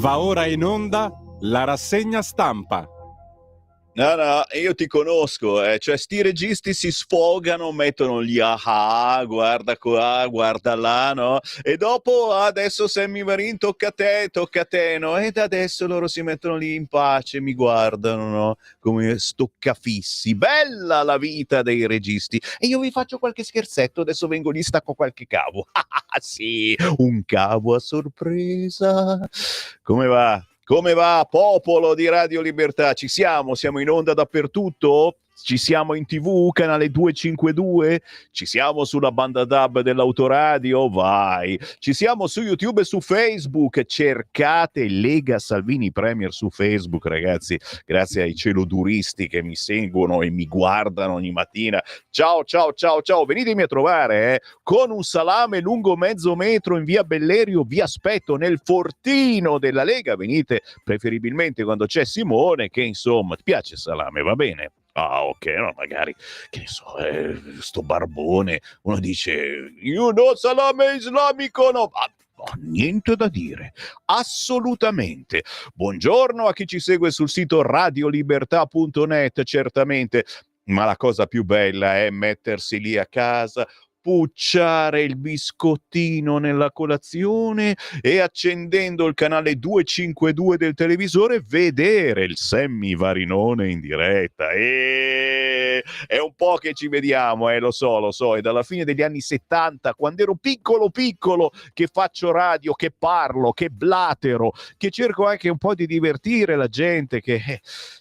Va ora in onda la rassegna stampa. No, io ti conosco, cioè sti registi si sfogano, mettono gli aha, guarda qua, guarda là, no? E dopo adesso Sammy Varin tocca a te, no? Ed adesso loro si mettono lì in pace, mi guardano, no? Come stoccafissi. Bella la vita dei registi. E io vi faccio qualche scherzetto, adesso vengo lì, stacco qualche cavo. Ah sì, un cavo a sorpresa. Come va? Come va, popolo di Radio Libertà? Siamo in onda dappertutto? Ci siamo in TV, canale 252? Ci siamo sulla banda DAB dell'autoradio? Vai! Ci siamo su YouTube e su Facebook. Cercate Lega Salvini Premier su Facebook, ragazzi. Grazie ai celoduristi che mi seguono e mi guardano ogni mattina. Ciao. Venitemi a trovare, con un salame lungo mezzo metro in via Bellerio. Vi aspetto nel fortino della Lega. Venite preferibilmente quando c'è Simone, che insomma, ti piace il salame, va bene? Ah, ok, no, magari, che ne so, sto barbone, uno dice, io no, salame islamico, no, niente da dire, assolutamente. Buongiorno a chi ci segue sul sito radiolibertà.net, certamente, ma la cosa più bella è mettersi lì a casa, pucciare il biscottino nella colazione e accendendo il canale 252 del televisore vedere il Sammy Varinone in diretta. E è un po' che ci vediamo, lo so, è dalla fine degli anni 70, quando ero piccolo che faccio radio, che parlo, che blatero, che cerco anche un po' di divertire la gente che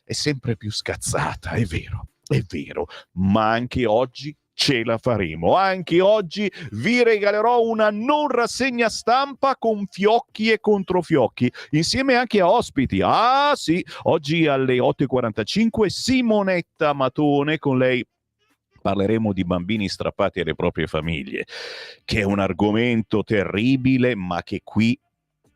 è sempre più scazzata, è vero, ma anche oggi ce la faremo. Anche oggi vi regalerò una non rassegna stampa con fiocchi e controfiocchi, insieme anche a ospiti. Ah sì, oggi alle 8:45 Simonetta Matone, con lei parleremo di bambini strappati alle proprie famiglie, che è un argomento terribile, ma che qui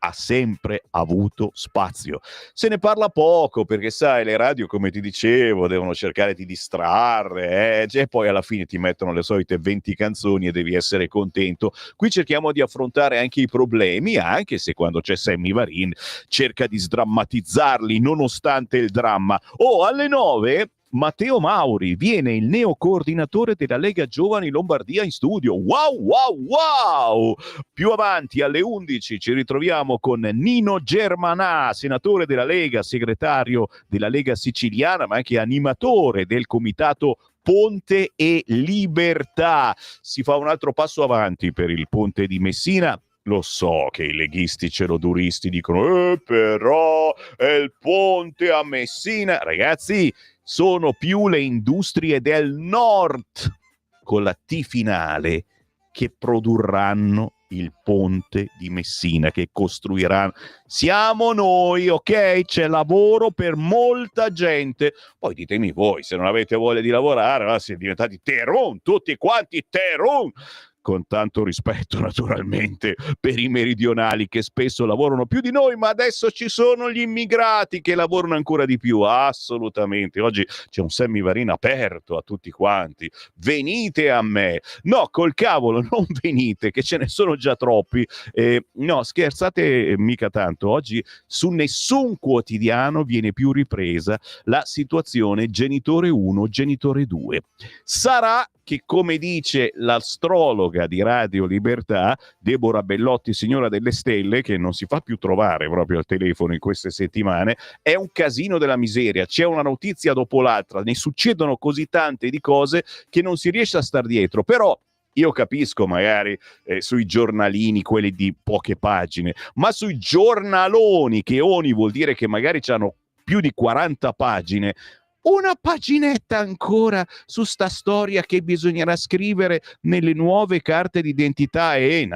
ha sempre avuto spazio. Se ne parla poco perché, sai, le radio, come ti dicevo, devono cercare di distrarre, e poi alla fine ti mettono le solite 20 canzoni e devi essere contento. Qui cerchiamo di affrontare anche i problemi, anche se quando c'è Sammy Varin cerca di sdrammatizzarli nonostante il dramma. Alle 9 Matteo Mauri, viene il neocoordinatore della Lega Giovani Lombardia in studio. Wow! Più avanti alle 11 ci ritroviamo con Nino Germanà, senatore della Lega, segretario della Lega Siciliana, ma anche animatore del comitato Ponte e Libertà. Si fa un altro passo avanti per il Ponte di Messina. Lo so che i leghisti celoduristi dicono però è il ponte a Messina. Ragazzi, sono più le industrie del nord con la T finale che produrranno il ponte di Messina, che costruiranno. Siamo noi, ok? C'è lavoro per molta gente. Poi ditemi voi, se non avete voglia di lavorare, siete diventati Teron, tutti quanti Teron. Con tanto rispetto naturalmente per i meridionali che spesso lavorano più di noi, ma adesso ci sono gli immigrati che lavorano ancora di più, assolutamente. Oggi c'è un Sammy Varin aperto a tutti quanti. Venite a me. No, col cavolo, non venite, che ce ne sono già troppi. No, scherzate mica tanto. Oggi su nessun quotidiano viene più ripresa la situazione genitore 1, genitore 2. Sarà che, come dice l'astrologa di Radio Libertà, Deborah Bellotti, signora delle stelle, che non si fa più trovare proprio al telefono in queste settimane, è un casino della miseria, c'è una notizia dopo l'altra, ne succedono così tante di cose che non si riesce a star dietro, però io capisco magari sui giornalini, quelli di poche pagine, ma sui giornaloni, che oni vuol dire che magari hanno più di 40 pagine, una paginetta ancora su sta storia che bisognerà scrivere nelle nuove carte d'identità e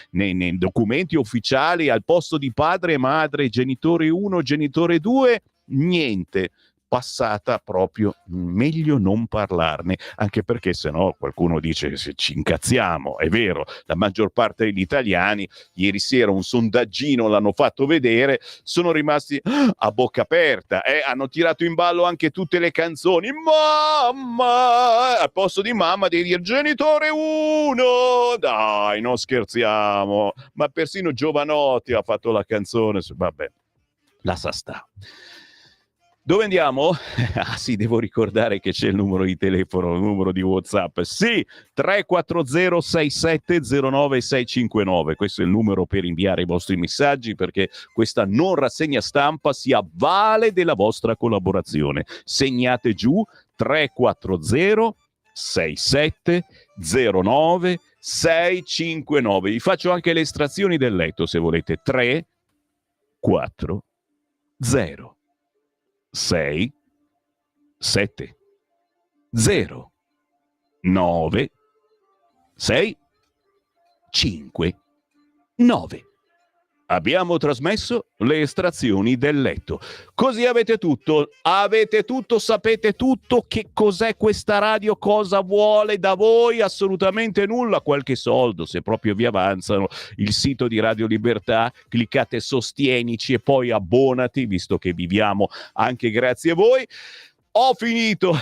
nei documenti ufficiali al posto di padre e madre, genitore 1, genitore 2, niente. Passata proprio, meglio non parlarne, anche perché sennò qualcuno dice se ci incazziamo. È vero, la maggior parte degli italiani, ieri sera un sondaggino l'hanno fatto vedere, sono rimasti a bocca aperta, hanno tirato in ballo anche tutte le canzoni. Mamma, al posto di mamma devi dire genitore 1, dai, non scherziamo. Ma persino Giovanotti ha fatto la canzone, vabbè. la sa sta. Dove andiamo? Ah sì, devo ricordare che c'è il numero di telefono, il numero di WhatsApp. Sì, 340 6709 659. Questo è il numero per inviare i vostri messaggi, perché questa non rassegna stampa si avvale della vostra collaborazione. Segnate giù 340 6709 659. Vi faccio anche le estrazioni del letto se volete. 3 4 0 6 7 0 9 6 5 9. Abbiamo trasmesso le estrazioni del letto. Così avete tutto, sapete tutto. Che cos'è questa radio, cosa vuole da voi? Assolutamente nulla, qualche soldo se proprio vi avanzano. Il sito di Radio Libertà, cliccate sostienici e poi abbonati, visto che viviamo anche grazie a voi. Ho finito.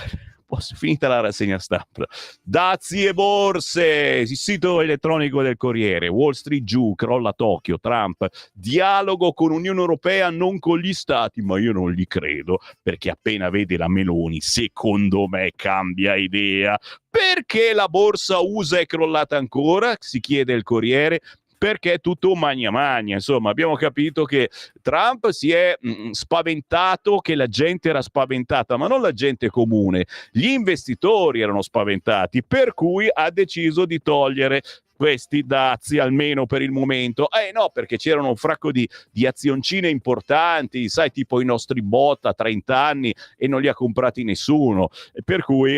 Finita la rassegna stampa. Dazi e borse, il sito elettronico del Corriere. Wall Street giù, crolla Tokyo, Trump, dialogo con Unione Europea, non con gli stati, ma io non gli credo, perché appena vede la Meloni, secondo me cambia idea. Perché la borsa USA è crollata ancora? Si chiede il Corriere. Perché è tutto un magna magna. Insomma, abbiamo capito che Trump si è spaventato, che la gente era spaventata, ma non la gente comune, gli investitori erano spaventati, per cui ha deciso di togliere questi dazi, almeno per il momento. No, perché c'erano un fracco di azioncine importanti, sai, tipo i nostri bot a 30 anni, e non li ha comprati nessuno, per cui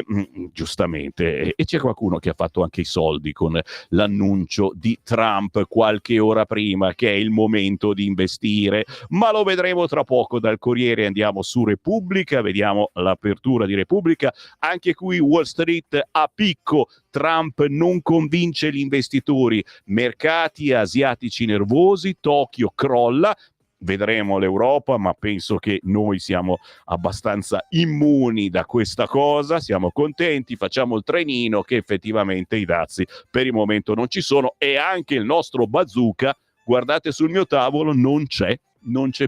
giustamente, e c'è qualcuno che ha fatto anche i soldi con l'annuncio di Trump qualche ora prima che è il momento di investire, ma lo vedremo tra poco. Dal Corriere andiamo su Repubblica, vediamo l'apertura di Repubblica. Anche qui Wall Street a picco, Trump non convince gli investitori, mercati asiatici nervosi, Tokyo crolla. Vedremo l'Europa, ma penso che noi siamo abbastanza immuni da questa cosa, siamo contenti, facciamo il trenino che effettivamente i dazi per il momento non ci sono, e anche il nostro bazooka, guardate sul mio tavolo, non c'è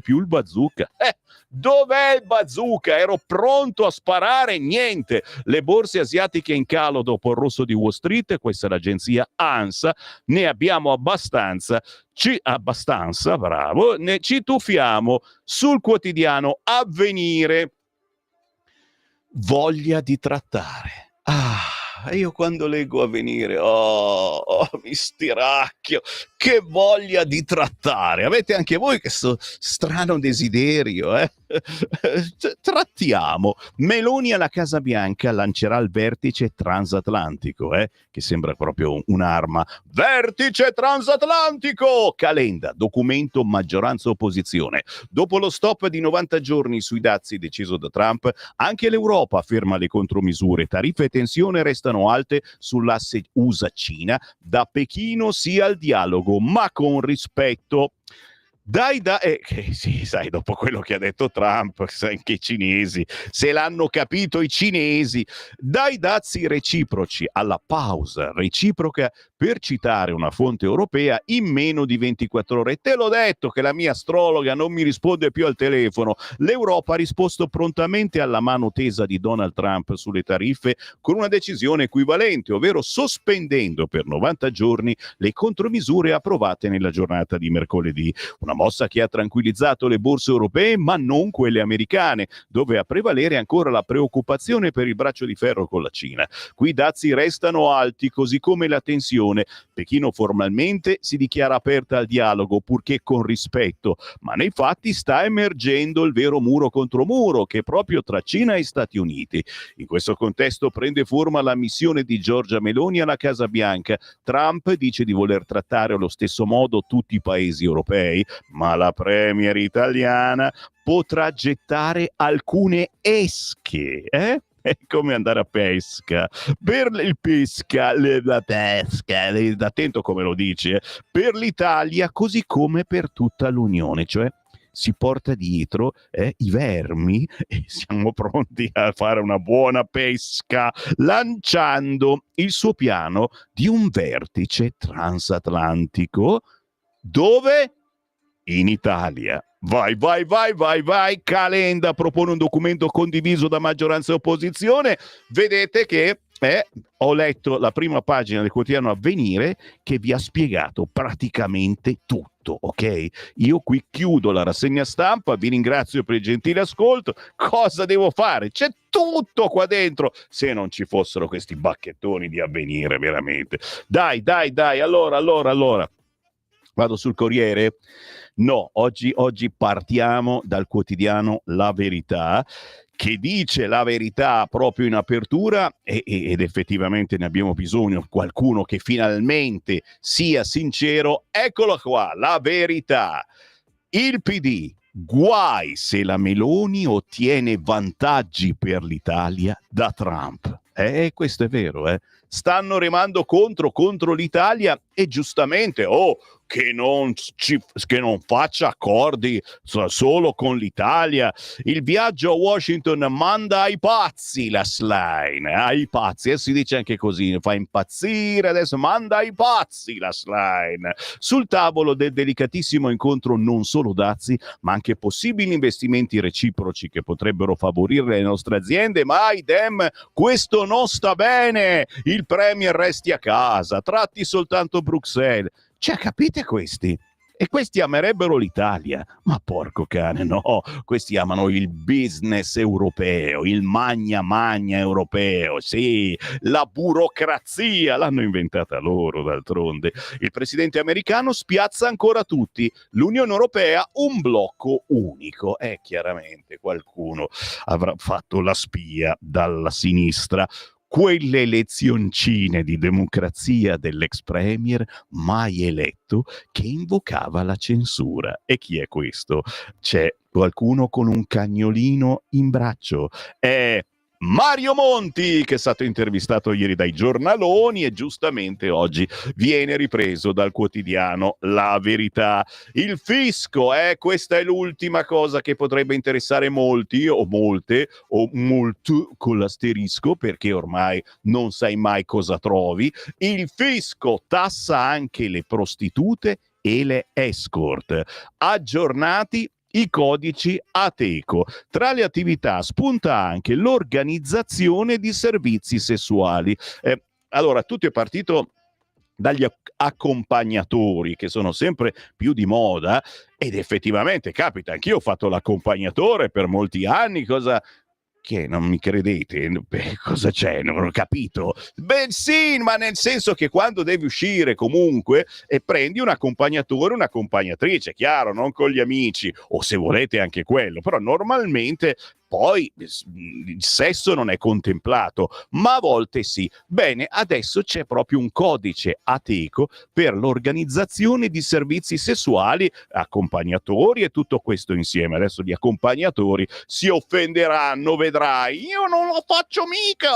più il bazooka. Dov'è il bazooka? Ero pronto a sparare, niente. Le borse asiatiche in calo dopo il rosso di Wall Street, questa è l'agenzia ANSA, ne abbiamo abbastanza, bravo, ci tuffiamo sul quotidiano Avvenire. Voglia di trattare. Io quando leggo Avvenire, mi stiracchio, che voglia di trattare. Avete anche voi questo strano desiderio, Trattiamo. Meloni alla Casa Bianca lancerà il vertice transatlantico, che sembra proprio un'arma. Vertice transatlantico! Calenda, documento maggioranza opposizione. Dopo lo stop di 90 giorni sui dazi deciso da Trump, anche l'Europa ferma le contromisure. Tariffe e tensione restano alte sull'asse USA-Cina. Da Pechino sia al dialogo, ma con rispetto. Sì, sai, dopo quello che ha detto Trump, anche i cinesi, se l'hanno capito i cinesi, dai dazi reciproci alla pausa reciproca, per citare una fonte europea, in meno di 24 ore. Te l'ho detto che la mia astrologa non mi risponde più al telefono. L'Europa ha risposto prontamente alla mano tesa di Donald Trump sulle tariffe con una decisione equivalente, ovvero sospendendo per 90 giorni le contromisure approvate nella giornata di mercoledì. Una mossa che ha tranquillizzato le borse europee, ma non quelle americane, dove a prevalere ancora la preoccupazione per il braccio di ferro con la Cina. Qui i dazi restano alti, così come la tensione. Pechino formalmente si dichiara aperta al dialogo, purché con rispetto, ma nei fatti sta emergendo il vero muro contro muro, che è proprio tra Cina e Stati Uniti. In questo contesto prende forma la missione di Giorgia Meloni alla Casa Bianca. Trump dice di voler trattare allo stesso modo tutti i paesi europei, ma la premier italiana potrà gettare alcune esche, È come andare a pesca. Per il pesca, la pesca, attento come lo dici, per l'Italia, così come per tutta l'Unione, cioè si porta dietro i vermi e siamo pronti a fare una buona pesca, lanciando il suo piano di un vertice transatlantico. Dove? In Italia. Vai. Calenda propone un documento condiviso da maggioranza e opposizione. Vedete che ho letto la prima pagina del quotidiano Avvenire che vi ha spiegato praticamente tutto, ok? Io qui chiudo la rassegna stampa, vi ringrazio per il gentile ascolto. Cosa devo fare? C'è tutto qua dentro, se non ci fossero questi bacchettoni di Avvenire, veramente. Dai, allora. Vado sul Corriere? No, oggi partiamo dal quotidiano La Verità, che dice la verità proprio in apertura ed effettivamente ne abbiamo bisogno, qualcuno che finalmente sia sincero. Eccola qua, La Verità. Il PD, guai se la Meloni ottiene vantaggi per l'Italia da Trump. Questo è vero, stanno remando contro l'Italia e giustamente, che non faccia accordi solo con l'Italia. Il viaggio a Washington manda ai pazzi la Schlein, ai pazzi, si dice anche così, fa impazzire, adesso manda ai pazzi la Schlein. Sul tavolo del delicatissimo incontro non solo dazi, ma anche possibili investimenti reciproci che potrebbero favorire le nostre aziende, ma ai Dem questo non sta bene, il Premier resti a casa, tratti soltanto Bruxelles. Cioè, capite questi? E questi amerebbero l'Italia, ma porco cane, no, questi amano il business europeo, il magna europeo, sì, la burocrazia, l'hanno inventata loro d'altronde. Il presidente americano spiazza ancora tutti, l'Unione Europea un blocco unico. Chiaramente qualcuno avrà fatto la spia dalla sinistra. Quelle lezioncine di democrazia dell'ex premier mai eletto che invocava la censura. E chi è questo? C'è qualcuno con un cagnolino in braccio. È Mario Monti, che è stato intervistato ieri dai giornaloni e giustamente oggi viene ripreso dal quotidiano La Verità. Il fisco, questa è l'ultima cosa che potrebbe interessare molti o molte o molto con l'asterisco, perché ormai non sai mai cosa trovi. Il fisco tassa anche le prostitute e le escort. Aggiornati i codici Ateco. Tra le attività spunta anche l'organizzazione di servizi sessuali. Allora, tutto è partito dagli accompagnatori, che sono sempre più di moda, ed effettivamente capita, anch'io ho fatto l'accompagnatore per molti anni. Che non mi credete? Cosa c'è? Non ho capito. Beh sì, ma nel senso che quando devi uscire comunque prendi un accompagnatore, un'accompagnatrice, chiaro, non con gli amici, o se volete anche quello, però normalmente poi il sesso non è contemplato, ma a volte sì. Bene, adesso c'è proprio un codice Ateco per l'organizzazione di servizi sessuali, accompagnatori e tutto questo insieme. Adesso gli accompagnatori si offenderanno, vedrai, io non lo faccio mica,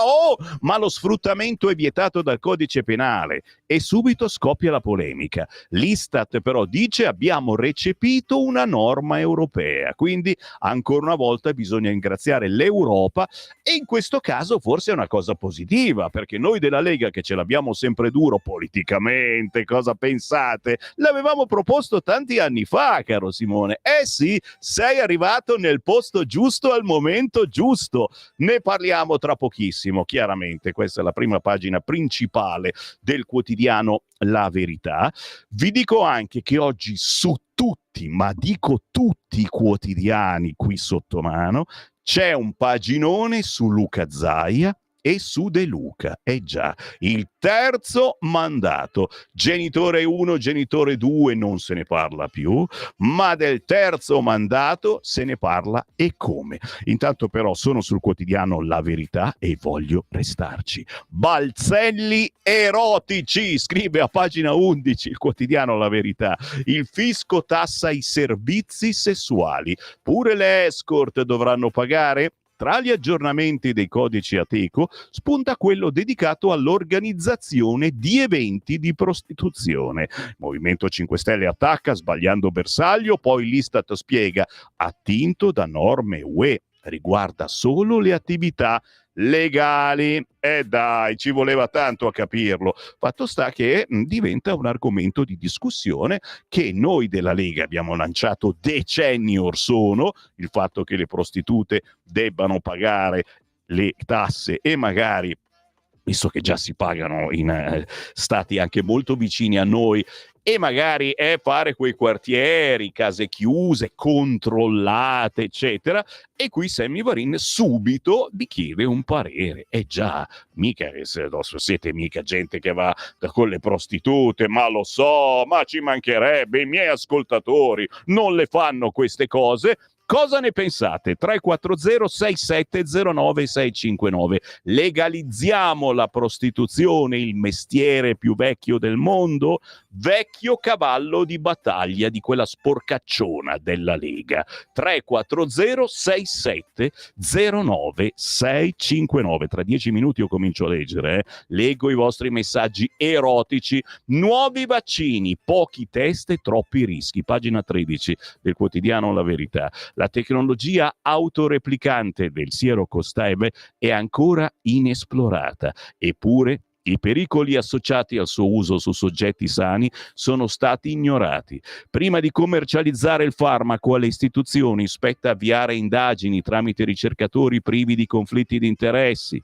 ma lo sfruttamento è vietato dal codice penale e subito scoppia la polemica. L'Istat però dice abbiamo recepito una norma europea, quindi ancora una volta bisogna ringraziare l'Europa, e in questo caso forse è una cosa positiva, perché noi della Lega, che ce l'abbiamo sempre duro politicamente, cosa pensate? L'avevamo proposto tanti anni fa, caro Simone. Sì, sei arrivato nel posto giusto al momento giusto. Ne parliamo tra pochissimo, chiaramente. Questa è la prima pagina principale del quotidiano La Verità. Vi dico anche che oggi su tutti, ma dico tutti i quotidiani qui sotto mano, c'è un paginone su Luca Zaia e su De Luca. Già, il terzo mandato. Genitore 1, genitore 2 non se ne parla più, ma del terzo mandato se ne parla, e come. Intanto però sono sul quotidiano La Verità e voglio restarci. Balzelli erotici, scrive a pagina 11 il quotidiano La Verità. Il fisco tassa i servizi sessuali. Pure le escort dovranno pagare? Tra gli aggiornamenti dei codici Ateco spunta quello dedicato all'organizzazione di eventi di prostituzione. Movimento 5 Stelle attacca sbagliando bersaglio, poi l'Istat spiega attinto da norme UE, riguarda solo le attività legali. E dai, ci voleva tanto a capirlo. Fatto sta che diventa un argomento di discussione che noi della Lega abbiamo lanciato decenni or sono, il fatto che le prostitute debbano pagare le tasse e magari, visto che già si pagano in stati anche molto vicini a noi, e magari fare quei quartieri, case chiuse, controllate, eccetera. E qui Sammy Varin subito vi chiede un parere. E già, mica siete mica gente che va con le prostitute, ma lo so, ma ci mancherebbe, i miei ascoltatori non le fanno queste cose. Cosa ne pensate? 340 6709 659. Legalizziamo la prostituzione, il mestiere più vecchio del mondo? Vecchio cavallo di battaglia di quella sporcacciona della Lega. 340 6709 659. Tra 10 minuti io comincio a leggere, leggo i vostri messaggi erotici. Nuovi vaccini, pochi test e troppi rischi. Pagina 13 del quotidiano La Verità. La tecnologia autoreplicante del siero Kostaive è ancora inesplorata, eppure i pericoli associati al suo uso su soggetti sani sono stati ignorati. Prima di commercializzare il farmaco, alle istituzioni spetta avviare indagini tramite ricercatori privi di conflitti di interessi.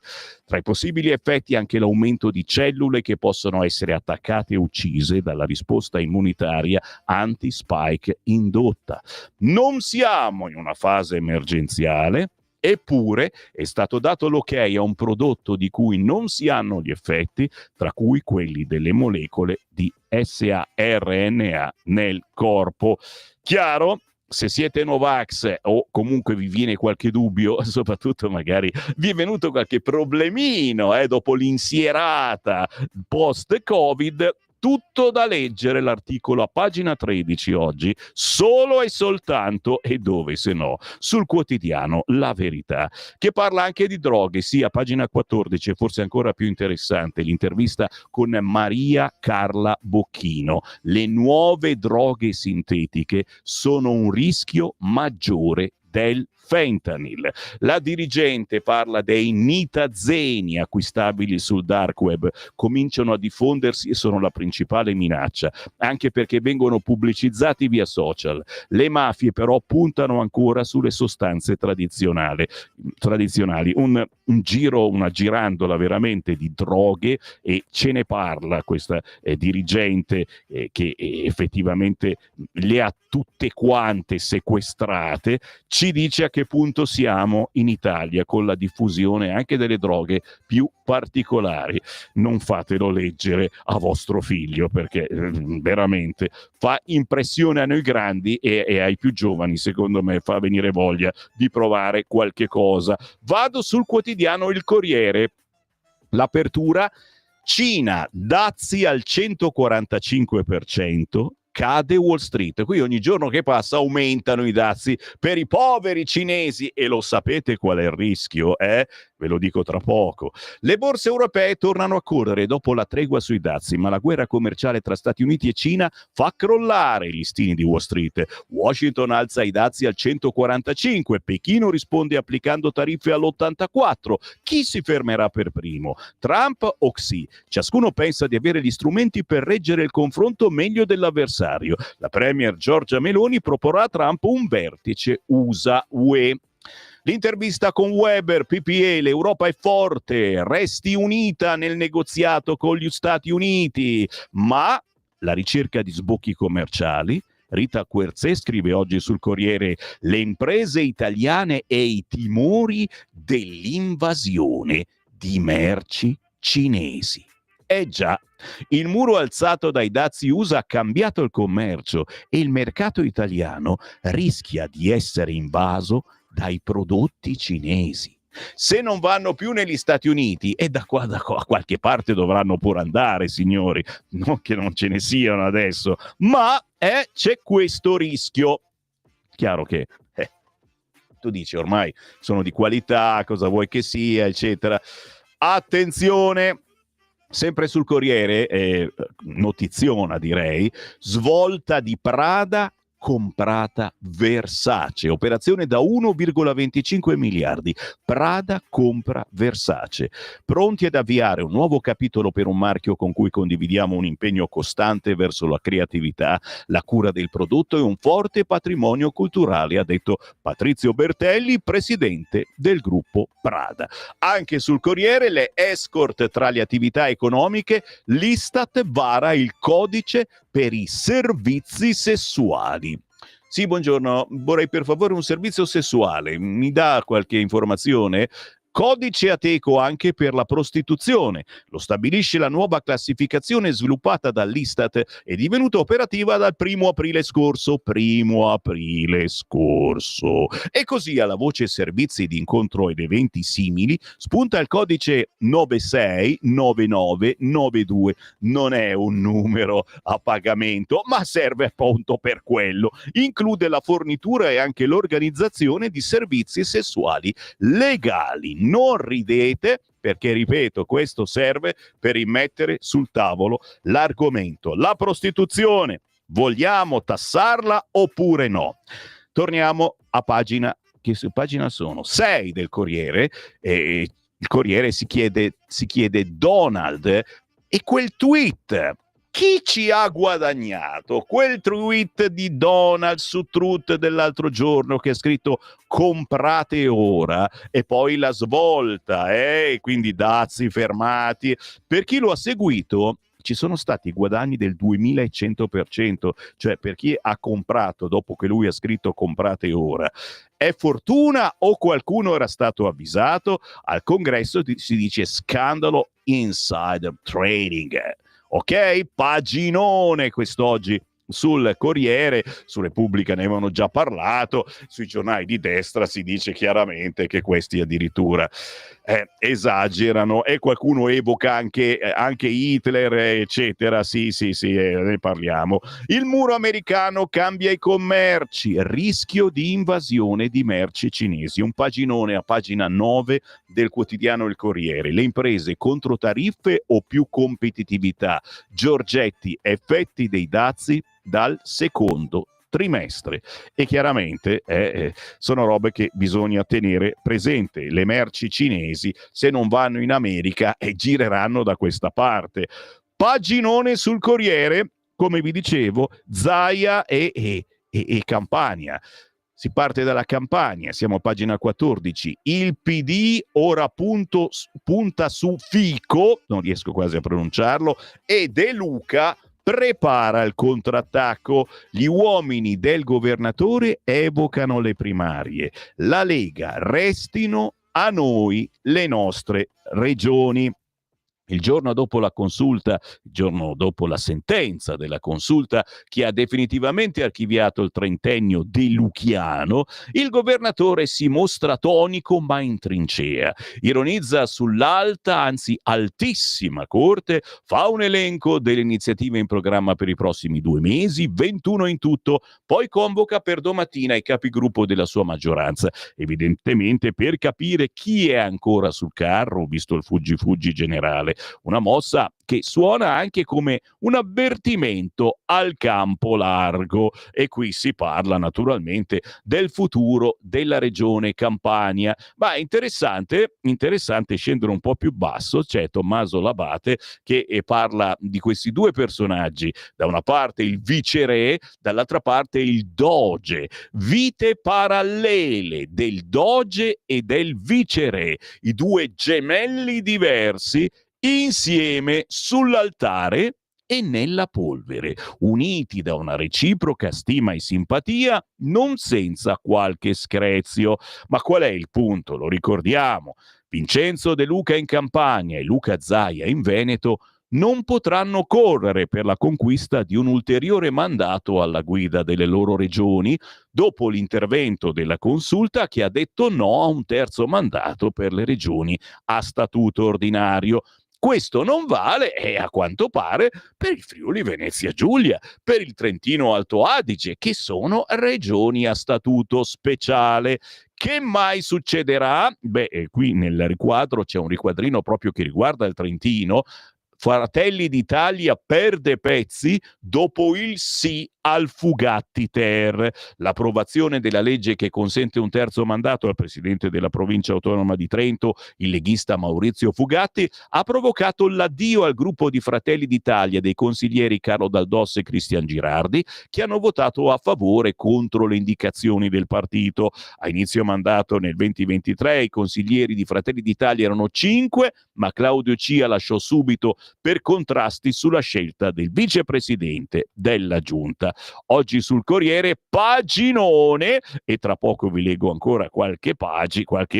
Tra i possibili effetti anche l'aumento di cellule che possono essere attaccate e uccise dalla risposta immunitaria anti-spike indotta. Non siamo in una fase emergenziale. Eppure è stato dato l'ok a un prodotto di cui non si hanno gli effetti, tra cui quelli delle molecole di saRNA nel corpo. Chiaro? Se siete Novax o comunque vi viene qualche dubbio, soprattutto magari vi è venuto qualche problemino dopo l'insierata post-Covid, tutto da leggere l'articolo a pagina 13 oggi, solo e soltanto, e dove se no, sul quotidiano La Verità, che parla anche di droghe, sì, a pagina 14, forse ancora più interessante, l'intervista con Maria Carla Bocchino. Le nuove droghe sintetiche sono un rischio maggiore del fentanyl. La dirigente parla dei nitazeni acquistabili sul dark web, cominciano a diffondersi e sono la principale minaccia, anche perché vengono pubblicizzati via social. Le mafie però puntano ancora sulle sostanze tradizionali, una girandola veramente di droghe, e ce ne parla questa dirigente che effettivamente le ha tutte quante sequestrate. Ci dice a che punto siamo in Italia con la diffusione anche delle droghe più particolari. Non fatelo leggere a vostro figlio, perché veramente fa impressione a noi grandi e ai più giovani, secondo me, fa venire voglia di provare qualche cosa. Vado sul quotidiano Il Corriere. L'apertura: Cina, dazi al 145%, cade Wall Street. Qui ogni giorno che passa aumentano i dazi per i poveri cinesi, e lo sapete qual è il rischio? Ve lo dico tra poco. Le borse europee tornano a correre dopo la tregua sui dazi, ma la guerra commerciale tra Stati Uniti e Cina fa crollare i listini di Wall Street. Washington alza i dazi al 145, Pechino risponde applicando tariffe all'84. Chi si fermerà per primo? Trump o Xi? Ciascuno pensa di avere gli strumenti per reggere il confronto meglio dell'avversario. La premier Giorgia Meloni proporrà a Trump un vertice USA-UE. L'intervista con Weber, PPE, l'Europa è forte, resti unita nel negoziato con gli Stati Uniti, ma la ricerca di sbocchi commerciali. Rita Querzè scrive oggi sul Corriere: le imprese italiane e i timori dell'invasione di merci cinesi. Già, il muro alzato dai dazi USA ha cambiato il commercio e il mercato italiano rischia di essere invaso dai prodotti cinesi. Se non vanno più negli Stati Uniti, e da qua a qualche parte dovranno pure andare, signori, non che non ce ne siano adesso, ma c'è questo rischio. Chiaro che tu dici ormai sono di qualità, cosa vuoi che sia, eccetera. Attenzione! Sempre sul Corriere, notiziona direi, svolta di Prada comprata Versace, operazione da 1,25 miliardi. Prada compra Versace. Pronti ad avviare un nuovo capitolo per un marchio con cui condividiamo un impegno costante verso la creatività, la cura del prodotto e un forte patrimonio culturale, ha detto Patrizio Bertelli, presidente del gruppo Prada. Anche sul Corriere le escort tra le attività economiche, l'Istat vara il codice per i servizi sessuali. Sì, buongiorno, vorrei per favore un servizio sessuale, mi dà qualche informazione? Codice Ateco anche per la prostituzione. Lo stabilisce la nuova classificazione sviluppata dall'Istat e divenuta operativa dal 1° aprile scorso. E così alla voce servizi di incontro ed eventi simili spunta il codice 969992. Non è un numero a pagamento, ma serve appunto per quello. Include la fornitura e anche l'organizzazione di servizi sessuali legali. Non ridete, perché ripeto, questo serve per immettere sul tavolo l'argomento. La prostituzione, vogliamo tassarla oppure no? Torniamo a pagina, che su pagina sono 6 del Corriere. Il Corriere si chiede Donald e quel tweet. Chi ci ha guadagnato? Quel tweet di Donald su Truth dell'altro giorno che ha scritto comprate ora e poi la svolta, e quindi dazi fermati. Per chi lo ha seguito ci sono stati guadagni del 2100%, cioè per chi ha comprato dopo che lui ha scritto comprate ora. È fortuna o qualcuno era stato avvisato? Al congresso si dice scandalo insider trading. Ok, paginone quest'oggi sul Corriere, su Repubblica ne avevano già parlato, sui giornali di destra si dice chiaramente che questi addirittura esagerano e qualcuno evoca anche Hitler, eccetera. Sì, ne parliamo. Il muro americano cambia i commerci, rischio di invasione di merci cinesi. Un paginone a pagina 9 del quotidiano Il Corriere. Le imprese contro tariffe o più competitività? Giorgetti, effetti dei dazi dal secondo trimestre. E chiaramente sono robe che bisogna tenere presente. Le merci cinesi, se non vanno in America, gireranno da questa parte. Paginone sul Corriere, come vi dicevo, Zaia e Campania. Si parte dalla Campania, siamo a pagina 14. Il PD ora punta su Fico, non riesco quasi a pronunciarlo, e De Luca prepara il contrattacco. Gli uomini del governatore evocano le primarie. La Lega, restino a noi le nostre regioni. Il giorno dopo la consulta, il giorno dopo la sentenza della consulta che ha definitivamente archiviato il trentennio deluchiano, il governatore si mostra tonico ma in trincea. Ironizza sull'alta, anzi altissima corte, fa un elenco delle iniziative in programma per i prossimi 2 mesi, 21 in tutto, poi convoca per domattina i capigruppo della sua maggioranza, evidentemente per capire chi è ancora sul carro, visto il fuggi generale. Una mossa che suona anche come un avvertimento al campo largo, e qui si parla naturalmente del futuro della regione Campania. Ma è interessante scendere un po' più basso. C'è Tommaso Labate che parla di questi due personaggi, da una parte il viceré, dall'altra parte il doge, vite parallele del doge e del viceré, i due gemelli diversi insieme sull'altare e nella polvere, uniti da una reciproca stima e simpatia, non senza qualche screzio. Ma qual è il punto? Lo ricordiamo. Vincenzo De Luca in Campania e Luca Zaia in Veneto non potranno correre per la conquista di un ulteriore mandato alla guida delle loro regioni, dopo l'intervento della consulta che ha detto no a un terzo mandato per le regioni a statuto ordinario. Questo non vale, a quanto pare, per il Friuli Venezia Giulia, per il Trentino Alto Adige, che sono regioni a statuto speciale. Che mai succederà? Qui nel riquadro c'è un riquadrino proprio che riguarda il Trentino. Fratelli d'Italia perde pezzi dopo il sì al Fugatti Ter. L'approvazione della legge che consente un terzo mandato al presidente della provincia autonoma di Trento, il leghista Maurizio Fugatti, ha provocato l'addio al gruppo di Fratelli d'Italia dei consiglieri Carlo Dal Dos e Cristian Girardi, che hanno votato a favore contro le indicazioni del partito. A inizio mandato nel 2023 i consiglieri di Fratelli d'Italia erano 5, ma Claudio Cia lasciò subito per contrasti sulla scelta del vicepresidente della giunta. Oggi sul Corriere paginone, e tra poco vi leggo ancora qualche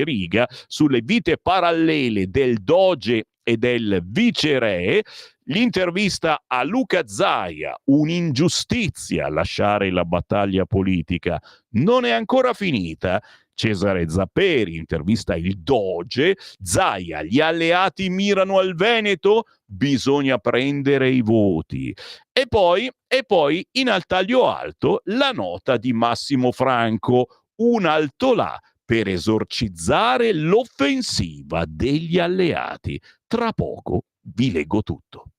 riga sulle vite parallele del Doge e del viceré. L'intervista a Luca Zaia, un'ingiustizia lasciare la battaglia politica, non è ancora finita. Cesare Zapperi intervista il Doge, Zaia, gli alleati mirano al Veneto, bisogna prendere i voti. E poi in altaglio alto la nota di Massimo Franco, un altolà per esorcizzare l'offensiva degli alleati. Tra poco vi leggo tutto.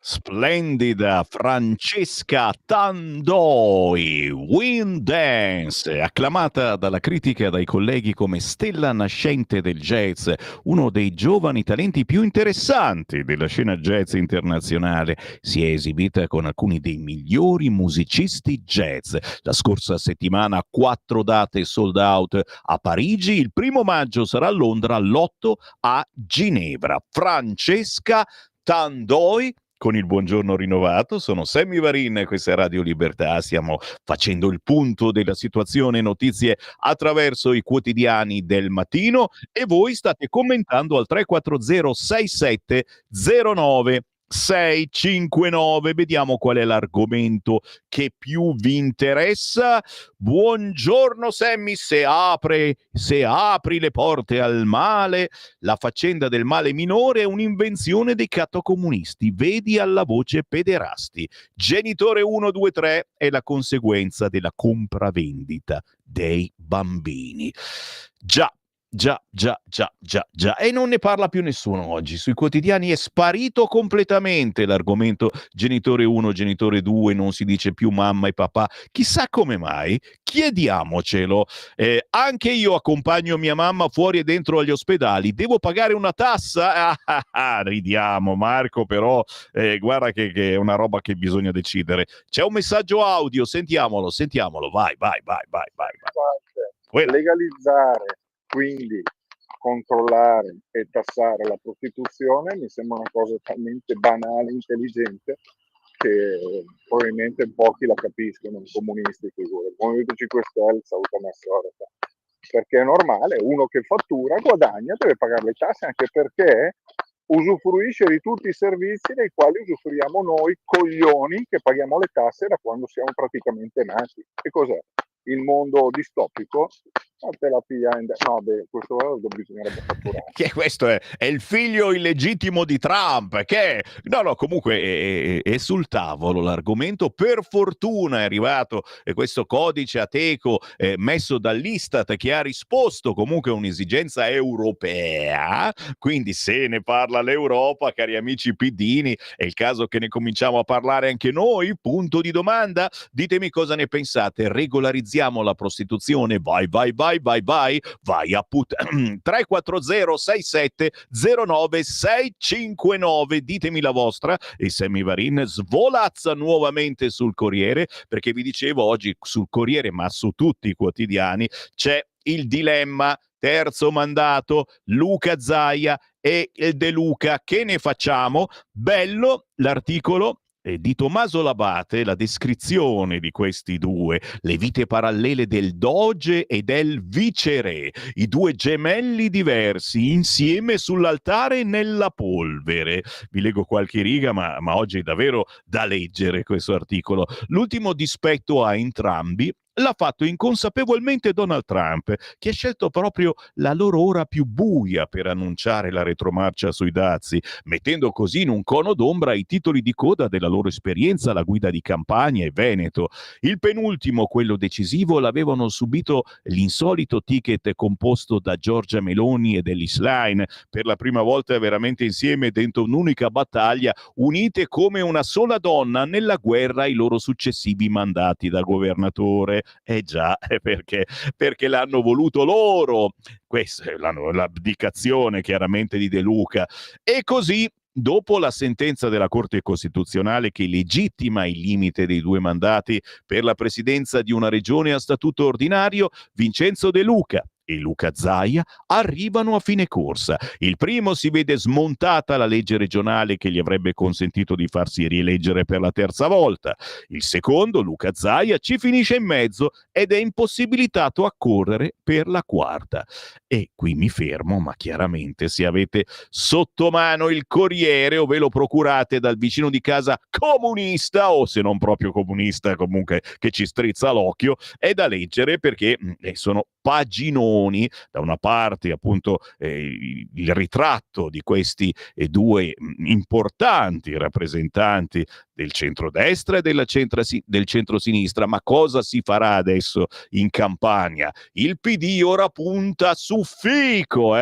Splendida Francesca Tandoi, Wind Dance, acclamata dalla critica e dai colleghi come stella nascente del jazz, uno dei giovani talenti più interessanti della scena jazz internazionale. Si è esibita con alcuni dei migliori musicisti jazz. La scorsa settimana 4 date sold out a Parigi, il 1° maggio sarà a Londra, l'8 a Ginevra. Francesca Tandoi, con il buongiorno rinnovato, sono Sammy Varin, questa è Radio Libertà, stiamo facendo il punto della situazione, notizie attraverso i quotidiani del mattino e voi state commentando al 340 67 09 659. Vediamo qual è l'argomento che più vi interessa. Buongiorno Sammy, se apri le porte al male, la faccenda del male minore è un'invenzione dei cattocomunisti, vedi alla voce pederasti. Genitore 1, 2, 3 è la conseguenza della compravendita dei bambini. Già. E non ne parla più nessuno oggi. Sui quotidiani è sparito completamente l'argomento genitore 1, genitore 2, non si dice più mamma e papà. Chissà come mai? Chiediamocelo. Anche io accompagno mia mamma fuori e dentro agli ospedali. Devo pagare una tassa? Ridiamo, Marco, però guarda che è una roba che bisogna decidere. C'è un messaggio audio, sentiamolo. Vai. Legalizzare, quindi controllare e tassare la prostituzione mi sembra una cosa talmente banale, intelligente, che probabilmente pochi la capiscono, i comunisti, figure. Il Movimento 5 Stelle saluta Massorata, perché è normale, uno che fattura guadagna, deve pagare le tasse, anche perché usufruisce di tutti i servizi dei quali usufruiamo noi coglioni che paghiamo le tasse da quando siamo praticamente nati. Che cos'è? Il mondo distopico? Questo bisognerebbe fatturare. Che questo è il figlio illegittimo di Trump, che no, comunque è sul tavolo l'argomento. Per fortuna è arrivato questo codice Ateco messo dall'Istat, che ha risposto comunque a un'esigenza europea, quindi se ne parla l'Europa, cari amici piddini, è il caso che ne cominciamo a parlare anche noi, punto di domanda. Ditemi cosa ne pensate. Regolarizziamo la prostituzione? Vai a 340 67 09 659. Ditemi la vostra. E Sammy Varin svolazza nuovamente sul Corriere, perché vi dicevo oggi sul Corriere, ma su tutti i quotidiani, c'è il dilemma terzo mandato, Luca Zaia e De Luca. Che ne facciamo? Bello l'articolo di Tommaso Labate, la descrizione di questi due, le vite parallele del doge e del viceré, i due gemelli diversi insieme sull'altare nella polvere. Vi leggo qualche riga, ma oggi è davvero da leggere questo articolo. L'ultimo dispetto a entrambi l'ha fatto inconsapevolmente Donald Trump, che ha scelto proprio la loro ora più buia per annunciare la retromarcia sui dazi, mettendo così in un cono d'ombra i titoli di coda della loro esperienza alla guida di Campania e Veneto. Il penultimo, quello decisivo, l'avevano subito l'insolito ticket composto da Giorgia Meloni ed Ellis Line, per la prima volta veramente insieme dentro un'unica battaglia, unite come una sola donna nella guerra ai loro successivi mandati da governatore. Già, perché l'hanno voluto loro. Questa è l'abdicazione chiaramente di De Luca. E così, dopo la sentenza della Corte Costituzionale che legittima il limite dei 2 mandati per la presidenza di una regione a statuto ordinario, Vincenzo De Luca e Luca Zaia arrivano a fine corsa. Il primo si vede smontata la legge regionale che gli avrebbe consentito di farsi rieleggere per la terza volta. Il secondo, Luca Zaia, ci finisce in mezzo ed è impossibilitato a correre per la quarta. E qui mi fermo, ma chiaramente se avete sotto mano il Corriere o ve lo procurate dal vicino di casa comunista, o se non proprio comunista comunque che ci strizza l'occhio, è da leggere, perché sono paginoni. Da una parte appunto il ritratto di questi due importanti rappresentanti del centrodestra e del centrosinistra. Ma cosa si farà adesso in Campania? Il PD ora punta su Fico,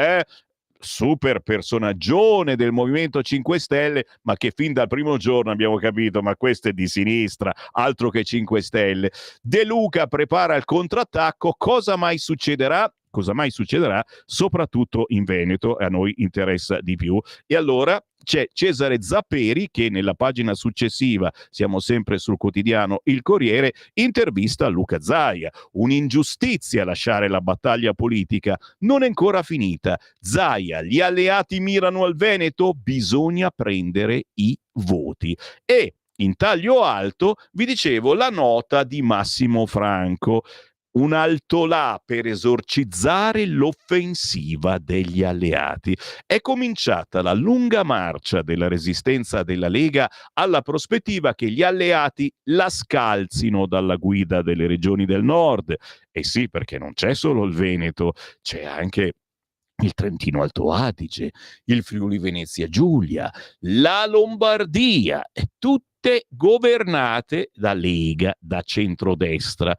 super personaggione del Movimento 5 Stelle, ma che fin dal primo giorno abbiamo capito, ma questo è di sinistra, altro che 5 Stelle. De Luca prepara il contrattacco, cosa mai succederà? Cosa mai succederà? Soprattutto in Veneto, a noi interessa di più. E allora c'è Cesare Zapperi che nella pagina successiva, siamo sempre sul quotidiano Il Corriere, intervista Luca Zaia. Un'ingiustizia lasciare la battaglia politica, non è ancora finita. Zaia, gli alleati mirano al Veneto, bisogna prendere i voti. E in taglio alto, vi dicevo, la nota di Massimo Franco. Un altolà per esorcizzare l'offensiva degli alleati. È cominciata la lunga marcia della resistenza della Lega alla prospettiva che gli alleati la scalzino dalla guida delle regioni del nord. E sì, perché non c'è solo il Veneto, c'è anche il Trentino Alto Adige, il Friuli Venezia Giulia, la Lombardia, e tutte governate da Lega, da centrodestra.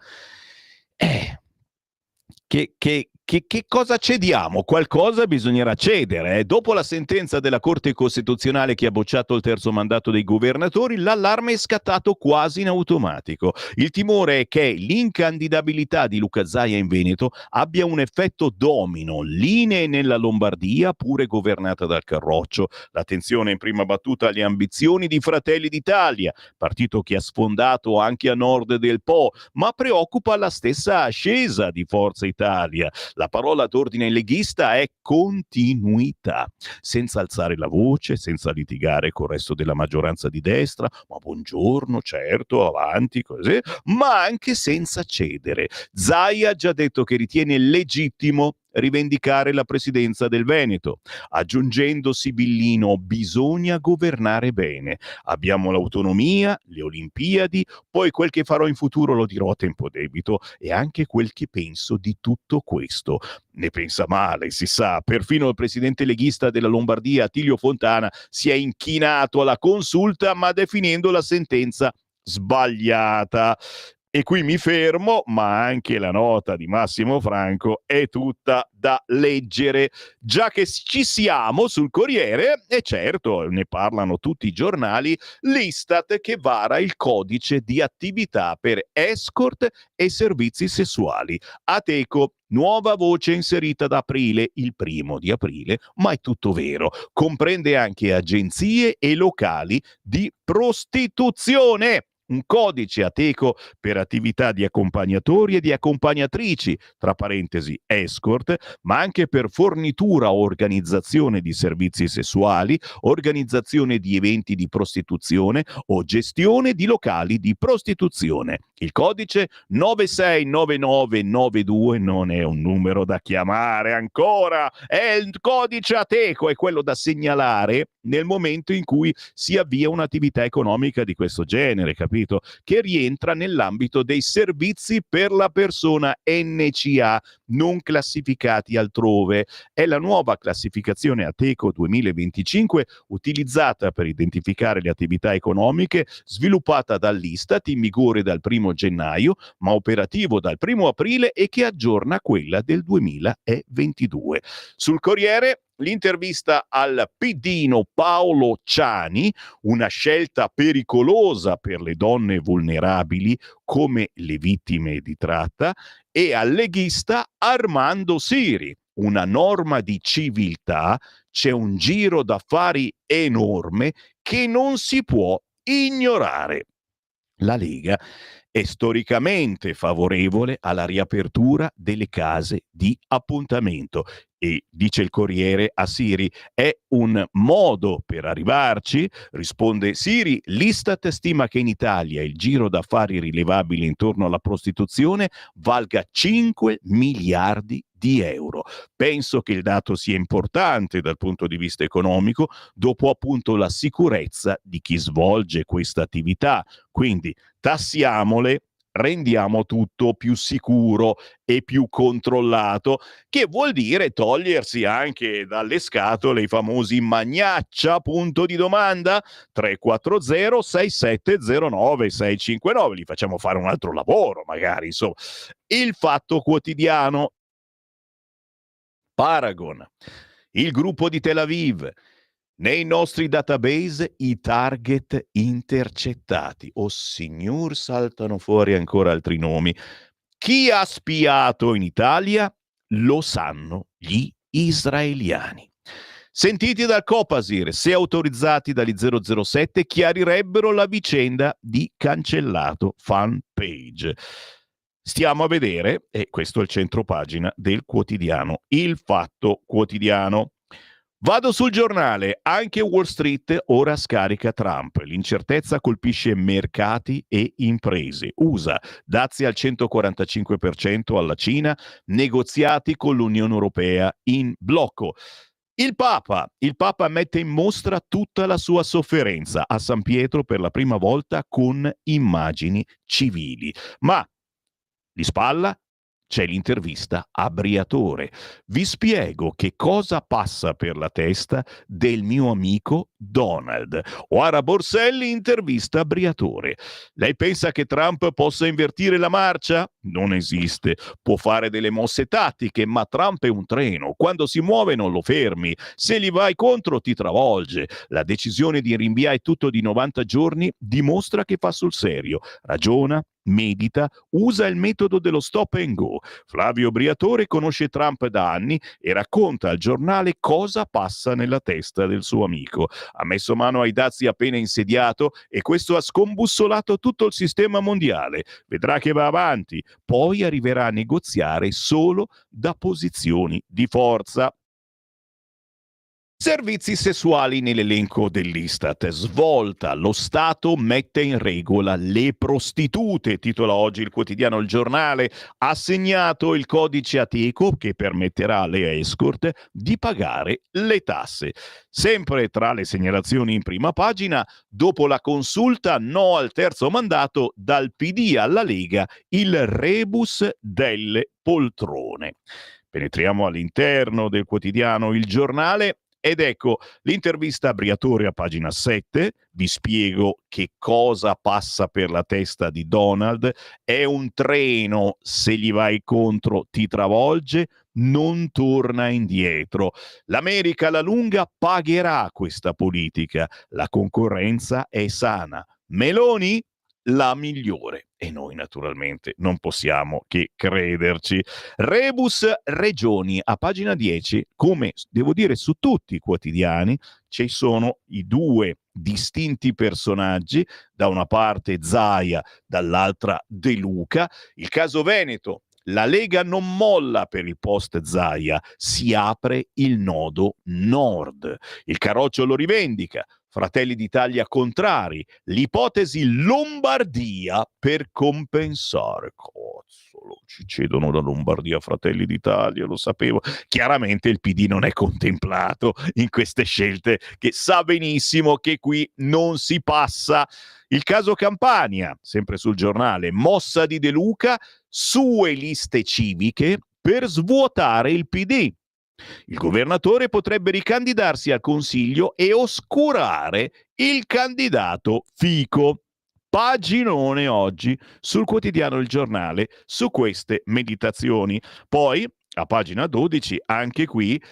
Che cosa cediamo? Qualcosa bisognerà cedere. Dopo la sentenza della Corte Costituzionale che ha bocciato il terzo mandato dei governatori, l'allarme è scattato quasi in automatico. Il timore è che l'incandidabilità di Luca Zaia in Veneto abbia un effetto domino. Linee nella Lombardia, pure governata dal Carroccio. L'attenzione in prima battuta alle ambizioni di Fratelli d'Italia, partito che ha sfondato anche a nord del Po, ma preoccupa la stessa ascesa di Forza Italia. La parola d'ordine leghista è continuità, senza alzare la voce, senza litigare col resto della maggioranza di destra, ma buongiorno, certo, avanti, così, ma anche senza cedere. Zaia ha già detto che ritiene legittimo rivendicare la presidenza del Veneto, aggiungendo sibillino: bisogna governare bene, abbiamo l'autonomia, le Olimpiadi, poi quel che farò in futuro lo dirò a tempo debito e anche quel che penso di tutto questo. Ne pensa male, si sa, perfino il presidente leghista della Lombardia, Attilio Fontana, si è inchinato alla consulta, ma definendo la sentenza sbagliata. E qui mi fermo, ma anche la nota di Massimo Franco è tutta da leggere. Già che ci siamo sul Corriere, e certo, ne parlano tutti i giornali, l'Istat che vara il codice di attività per escort e servizi sessuali. Ateco, nuova voce inserita da aprile, il 1 aprile, ma è tutto vero. Comprende anche agenzie e locali di prostituzione. Un codice Ateco per attività di accompagnatori e di accompagnatrici, tra parentesi escort, ma anche per fornitura o organizzazione di servizi sessuali, organizzazione di eventi di prostituzione o gestione di locali di prostituzione. Il codice 969992 non è un numero da chiamare ancora, è il codice Ateco, è quello da segnalare nel momento in cui si avvia un'attività economica di questo genere, capito? Che rientra nell'ambito dei servizi per la persona NCA, non classificati altrove. È la nuova classificazione Ateco 2025 utilizzata per identificare le attività economiche, sviluppata dall'Istat in vigore dal 1 gennaio, ma operativo dal 1 aprile e che aggiorna quella del 2022. Sul Corriere l'intervista al pidino Paolo Ciani, una scelta pericolosa per le donne vulnerabili come le vittime di tratta, e al leghista Armando Siri, una norma di civiltà, c'è un giro d'affari enorme che non si può ignorare. La Lega è storicamente favorevole alla riapertura delle case di appuntamento e, dice il Corriere a Siri, è un modo per arrivarci? Risponde Siri, l'Istat stima che in Italia il giro d'affari rilevabile intorno alla prostituzione valga 5 miliardi di euro. Penso che il dato sia importante dal punto di vista economico, dopo appunto la sicurezza di chi svolge questa attività. Quindi tassiamole, rendiamo tutto più sicuro e più controllato, che vuol dire togliersi anche dalle scatole i famosi magnaccia, punto di domanda, 340 6709 659, li facciamo fare un altro lavoro magari, insomma. Il Fatto Quotidiano, Paragon. il gruppo di Tel Aviv. Nei nostri database i target intercettati. Oh signor, saltano fuori ancora altri nomi. Chi ha spiato in Italia? Lo sanno gli israeliani. Sentiti dal Copasir, se autorizzati dagli 007, chiarirebbero la vicenda di cancellato fan page. Stiamo a vedere, e questo è il centropagina del quotidiano Il Fatto Quotidiano. Vado sul giornale, anche Wall Street ora scarica Trump. L'incertezza colpisce mercati e imprese. USA, dazi al 145% alla Cina, negoziati con l'Unione Europea in blocco. Il Papa mette in mostra tutta la sua sofferenza a San Pietro per la prima volta con immagini civili. Ma di spalla c'è l'intervista a Briatore. Vi spiego che cosa passa per la testa del mio amico Donald. Oara Borselli intervista Briatore. Lei pensa che Trump possa invertire la marcia? Non esiste. Può fare delle mosse tattiche, ma Trump è un treno. Quando si muove non lo fermi. Se gli vai contro ti travolge. La decisione di rinviare tutto di 90 giorni dimostra che fa sul serio. Ragiona, medita, usa il metodo dello stop and go. Flavio Briatore conosce Trump da anni e racconta al giornale cosa passa nella testa del suo amico. Ha messo mano ai dazi appena insediato e questo ha scombussolato tutto il sistema mondiale. Vedrà che va avanti, poi arriverà a negoziare solo da posizioni di forza. Servizi sessuali nell'elenco dell'Istat. Svolta, lo Stato mette in regola le prostitute, titola oggi il quotidiano Il Giornale. Ha segnato il codice Ateco che permetterà alle escort di pagare le tasse. Sempre tra le segnalazioni in prima pagina, dopo la consulta no al terzo mandato, dal PD alla Lega il rebus delle poltrone. Penetriamo all'interno del quotidiano Il Giornale. Ed ecco l'intervista a Briatore a pagina 7, vi spiego che cosa passa per la testa di Donald. È un treno, se gli vai contro ti travolge, non torna indietro. L'America alla lunga pagherà questa politica, la concorrenza è sana. Meloni? La migliore. E noi naturalmente non possiamo che crederci. Rebus Regioni, a pagina 10, come devo dire su tutti i quotidiani, ci sono i due distinti personaggi, da una parte Zaia, dall'altra De Luca. Il caso Veneto, la Lega non molla per il post Zaia, si apre il nodo nord. Il Carroccio lo rivendica. Fratelli d'Italia contrari, l'ipotesi Lombardia per compensare. Cozzolo, ci cedono la Lombardia Fratelli d'Italia, lo sapevo. Chiaramente il PD non è contemplato in queste scelte, che sa benissimo che qui non si passa. Il caso Campania, sempre sul giornale, mossa di De Luca, sue liste civiche per svuotare il PD. Il governatore potrebbe ricandidarsi al Consiglio e oscurare il candidato Fico. Paginone oggi sul quotidiano Il Giornale su queste meditazioni. Poi, a pagina 12, anche qui,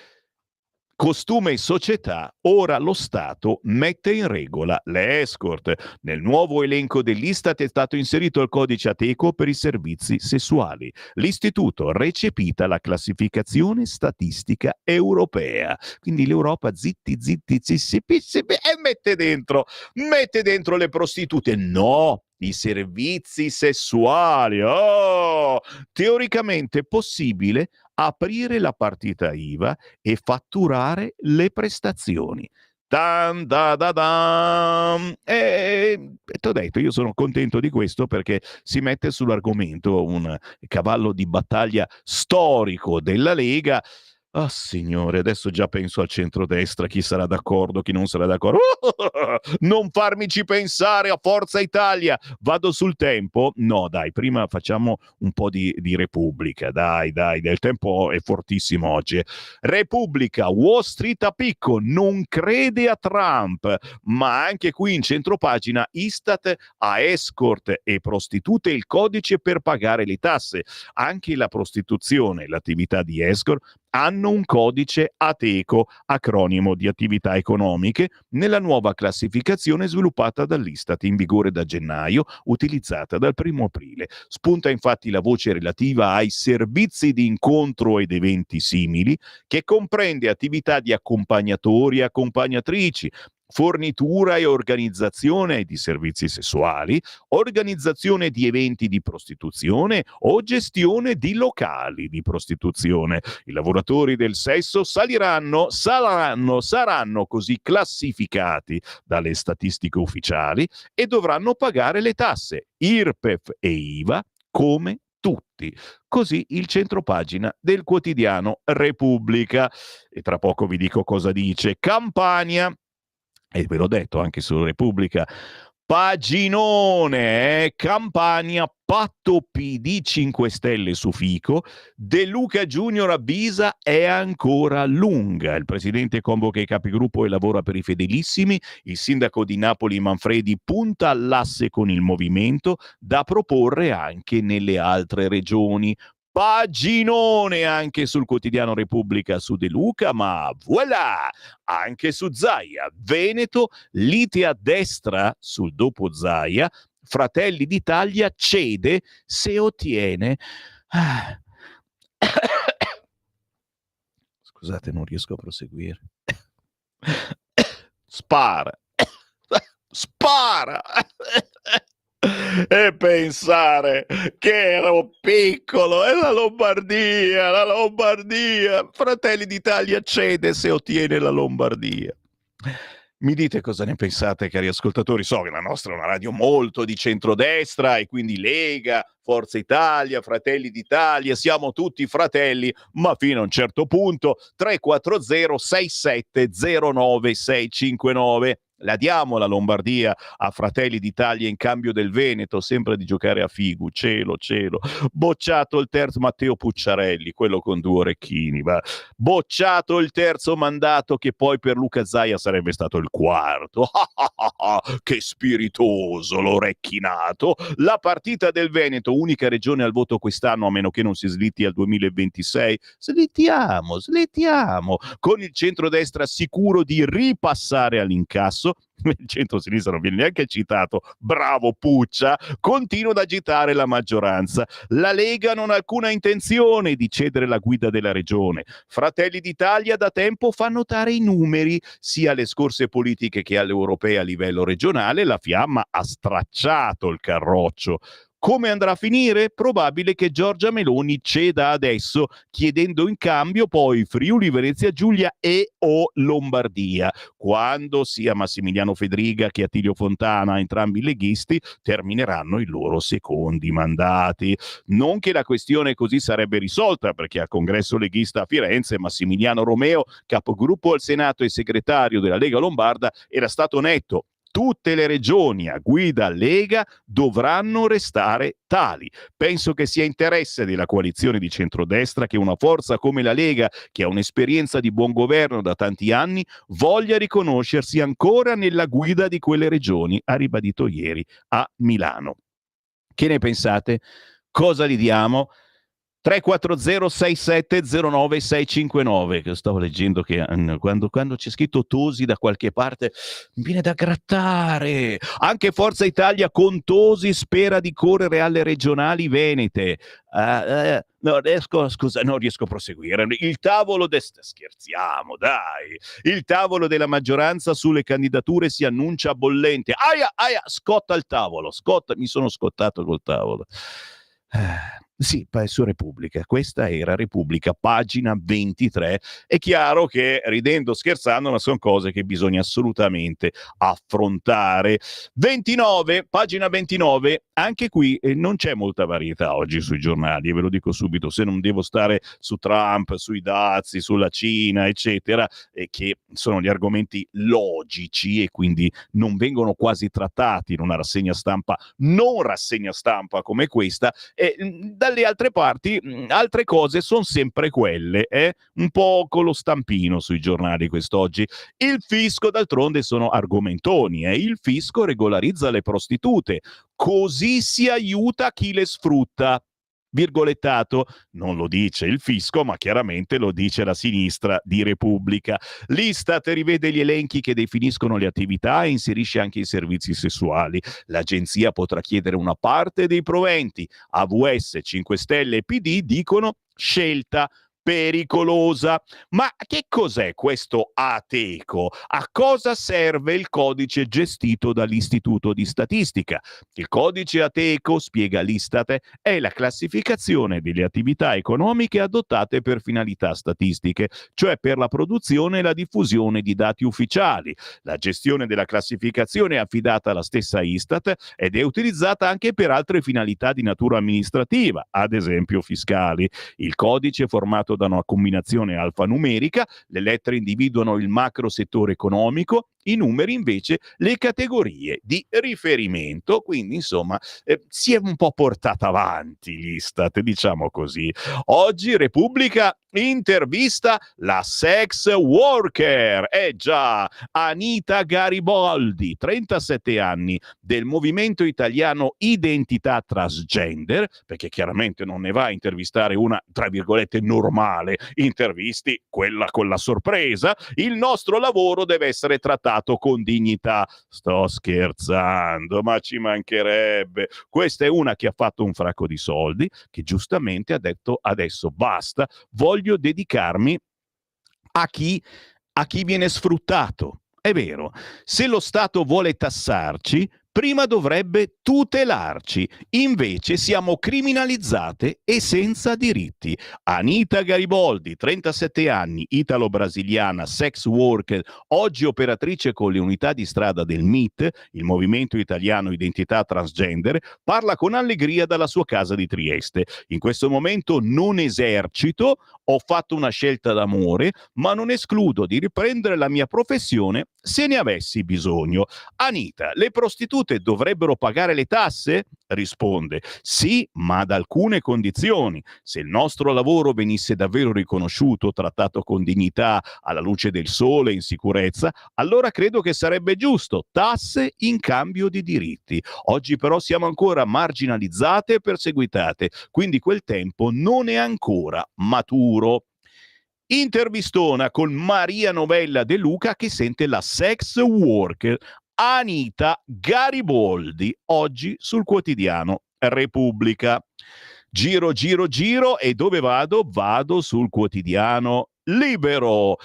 costume e società, ora lo Stato mette in regola le escort. Nel nuovo elenco dell'Istat è stato inserito il codice Ateco per i servizi sessuali. L'istituto recepita la classificazione statistica europea. Quindi l'Europa zitti e mette dentro le prostitute. No! I servizi sessuali. Oh! Teoricamente è possibile aprire la partita IVA e fatturare le prestazioni. Dan da da dan. E t'ho detto, io sono contento di questo perché si mette sull'argomento un cavallo di battaglia storico della Lega. Ah, signore, adesso già penso al centrodestra, chi sarà d'accordo, chi non sarà d'accordo. Non farmici pensare a Forza Italia. Vado sul tempo? No, dai, prima facciamo un po' di Repubblica. Dai, il tempo è fortissimo oggi. Repubblica, Wall Street a picco, non crede a Trump, ma anche qui in centropagina Istat a escort e prostitute il codice per pagare le tasse. Anche la prostituzione, l'attività di escort, hanno un codice ATECO, acronimo di attività economiche, nella nuova classificazione sviluppata dall'Istat in vigore da gennaio, utilizzata dal 1° aprile. Spunta infatti la voce relativa ai servizi di incontro ed eventi simili, che comprende attività di accompagnatori e accompagnatrici, fornitura e organizzazione di servizi sessuali, organizzazione di eventi di prostituzione o gestione di locali di prostituzione. I lavoratori del sesso saranno così classificati dalle statistiche ufficiali e dovranno pagare le tasse IRPEF e IVA come tutti. Così il centropagina del quotidiano Repubblica. E tra poco vi dico cosa dice Campania. E ve l'ho detto anche su Repubblica, paginone, Campania, patto PD 5 Stelle su Fico, De Luca Junior avvisa è ancora lunga, il presidente convoca i capigruppo e lavora per i fedelissimi, il sindaco di Napoli Manfredi punta all'asse con il movimento da proporre anche nelle altre regioni. Paginone anche sul quotidiano Repubblica su De Luca, ma voilà! Anche su Zaia, Veneto, lite a destra sul dopo Zaia, Fratelli d'Italia cede se ottiene... Scusate, non riesco a proseguire. Spara! Spara! E pensare che ero piccolo e la Lombardia, Fratelli d'Italia cede se ottiene la Lombardia. Mi dite cosa ne pensate, cari ascoltatori? So che la nostra è una radio molto di centrodestra e quindi Lega, Forza Italia, Fratelli d'Italia, siamo tutti fratelli, ma fino a un certo punto. 340 6709 659. La diamo la Lombardia a Fratelli d'Italia in cambio del Veneto, sempre di giocare a Figu, cielo. Bocciato il terzo, Matteo Pucciarelli, quello con 2 orecchini, va. Bocciato il terzo mandato che poi per Luca Zaia sarebbe stato il quarto. Che spiritoso l'orecchinato. La partita del Veneto, unica regione al voto quest'anno, a meno che non si slitti al 2026. Slittiamo. Con il centrodestra sicuro di ripassare all'incasso. Il centro-sinistra non viene neanche citato, bravo Puccia, continua ad agitare la maggioranza. La Lega non ha alcuna intenzione di cedere la guida della regione. Fratelli d'Italia da tempo fa notare i numeri, sia alle scorse politiche che alle europee a livello regionale. La fiamma ha stracciato il carroccio. Come andrà a finire? Probabile che Giorgia Meloni ceda adesso, chiedendo in cambio poi Friuli Venezia Giulia e o Lombardia. Quando sia Massimiliano Fedriga che Attilio Fontana, entrambi leghisti, termineranno i loro secondi mandati. Non che la questione così sarebbe risolta, perché al congresso leghista a Firenze Massimiliano Romeo, capogruppo al Senato e segretario della Lega Lombarda, era stato netto. Tutte le regioni a guida Lega dovranno restare tali. Penso che sia interesse della coalizione di centrodestra che una forza come la Lega, che ha un'esperienza di buon governo da tanti anni, voglia riconoscersi ancora nella guida di quelle regioni, ha ribadito ieri a Milano. Che ne pensate? Cosa gli diamo? 340 6709 659, che stavo leggendo che quando c'è scritto Tosi da qualche parte mi viene da grattare. Anche Forza Italia con Tosi spera di correre alle regionali venete. Non riesco a proseguire. Il tavolo scherziamo, dai. Il tavolo della maggioranza sulle candidature si annuncia bollente. Aia, scotta il tavolo. Mi sono scottato col tavolo. Sì, su Repubblica, questa era Repubblica, pagina 23. È chiaro che ridendo, scherzando, ma sono cose che bisogna assolutamente affrontare. 29, pagina 29, anche qui non c'è molta varietà oggi sui giornali, e ve lo dico subito, se non devo stare su Trump, sui dazi, sulla Cina, eccetera, che sono gli argomenti logici e quindi non vengono quasi trattati in una rassegna stampa, non rassegna stampa come questa, dalle altre parti altre cose sono sempre quelle, un po' con lo stampino sui giornali quest'oggi. Il fisco, d'altronde sono argomentoni, il fisco regolarizza le prostitute, così si aiuta chi le sfrutta. virgolettato, non lo dice il fisco, ma chiaramente lo dice la sinistra di Repubblica. L'Istat rivede gli elenchi che definiscono le attività e inserisce anche i servizi sessuali. L'agenzia potrà chiedere una parte dei proventi. AVS, 5 Stelle e PD dicono scelta pericolosa. Ma che cos'è questo Ateco? A cosa serve il codice gestito dall'Istituto di Statistica? Il codice Ateco, spiega l'Istat, è la classificazione delle attività economiche adottate per finalità statistiche, cioè per la produzione e la diffusione di dati ufficiali. La gestione della classificazione è affidata alla stessa Istat ed è utilizzata anche per altre finalità di natura amministrativa, ad esempio fiscali. Il codice è formato da una combinazione alfanumerica, le lettere individuano il macro settore economico, i numeri invece le categorie di riferimento, quindi insomma si è un po' portata avanti l'Istat, diciamo così. Oggi Repubblica intervista la sex worker, già, Anita Gariboldi, 37 anni, del movimento italiano Identità Transgender, perché chiaramente non ne va a intervistare una, tra virgolette, normale, intervisti quella con la sorpresa. Il nostro lavoro deve essere trattato con dignità. Sto scherzando, ma ci mancherebbe. Questa è una che ha fatto un fracco di soldi, che giustamente ha detto adesso basta, voglio dedicarmi a chi viene sfruttato. È vero, se lo Stato vuole tassarci, prima dovrebbe tutelarci, invece siamo criminalizzate e senza diritti. Anita Gariboldi, 37 anni, italo-brasiliana, sex worker, oggi operatrice con le unità di strada del MIT, il Movimento Italiano Identità Transgender, parla con allegria dalla sua casa di Trieste. In questo momento non esercito, ho fatto una scelta d'amore, ma non escludo di riprendere la mia professione se ne avessi bisogno. Anita, le prostitute dovrebbero pagare le tasse? Risponde, sì, ma ad alcune condizioni. Se il nostro lavoro venisse davvero riconosciuto, trattato con dignità, alla luce del sole, in sicurezza, allora credo che sarebbe giusto, tasse in cambio di diritti. Oggi però siamo ancora marginalizzate e perseguitate, quindi quel tempo non è ancora maturo. Intervistona con Maria Novella De Luca che sente la sex worker Anita Gariboldi oggi sul quotidiano Repubblica. Giro e dove vado? Vado sul quotidiano Libero.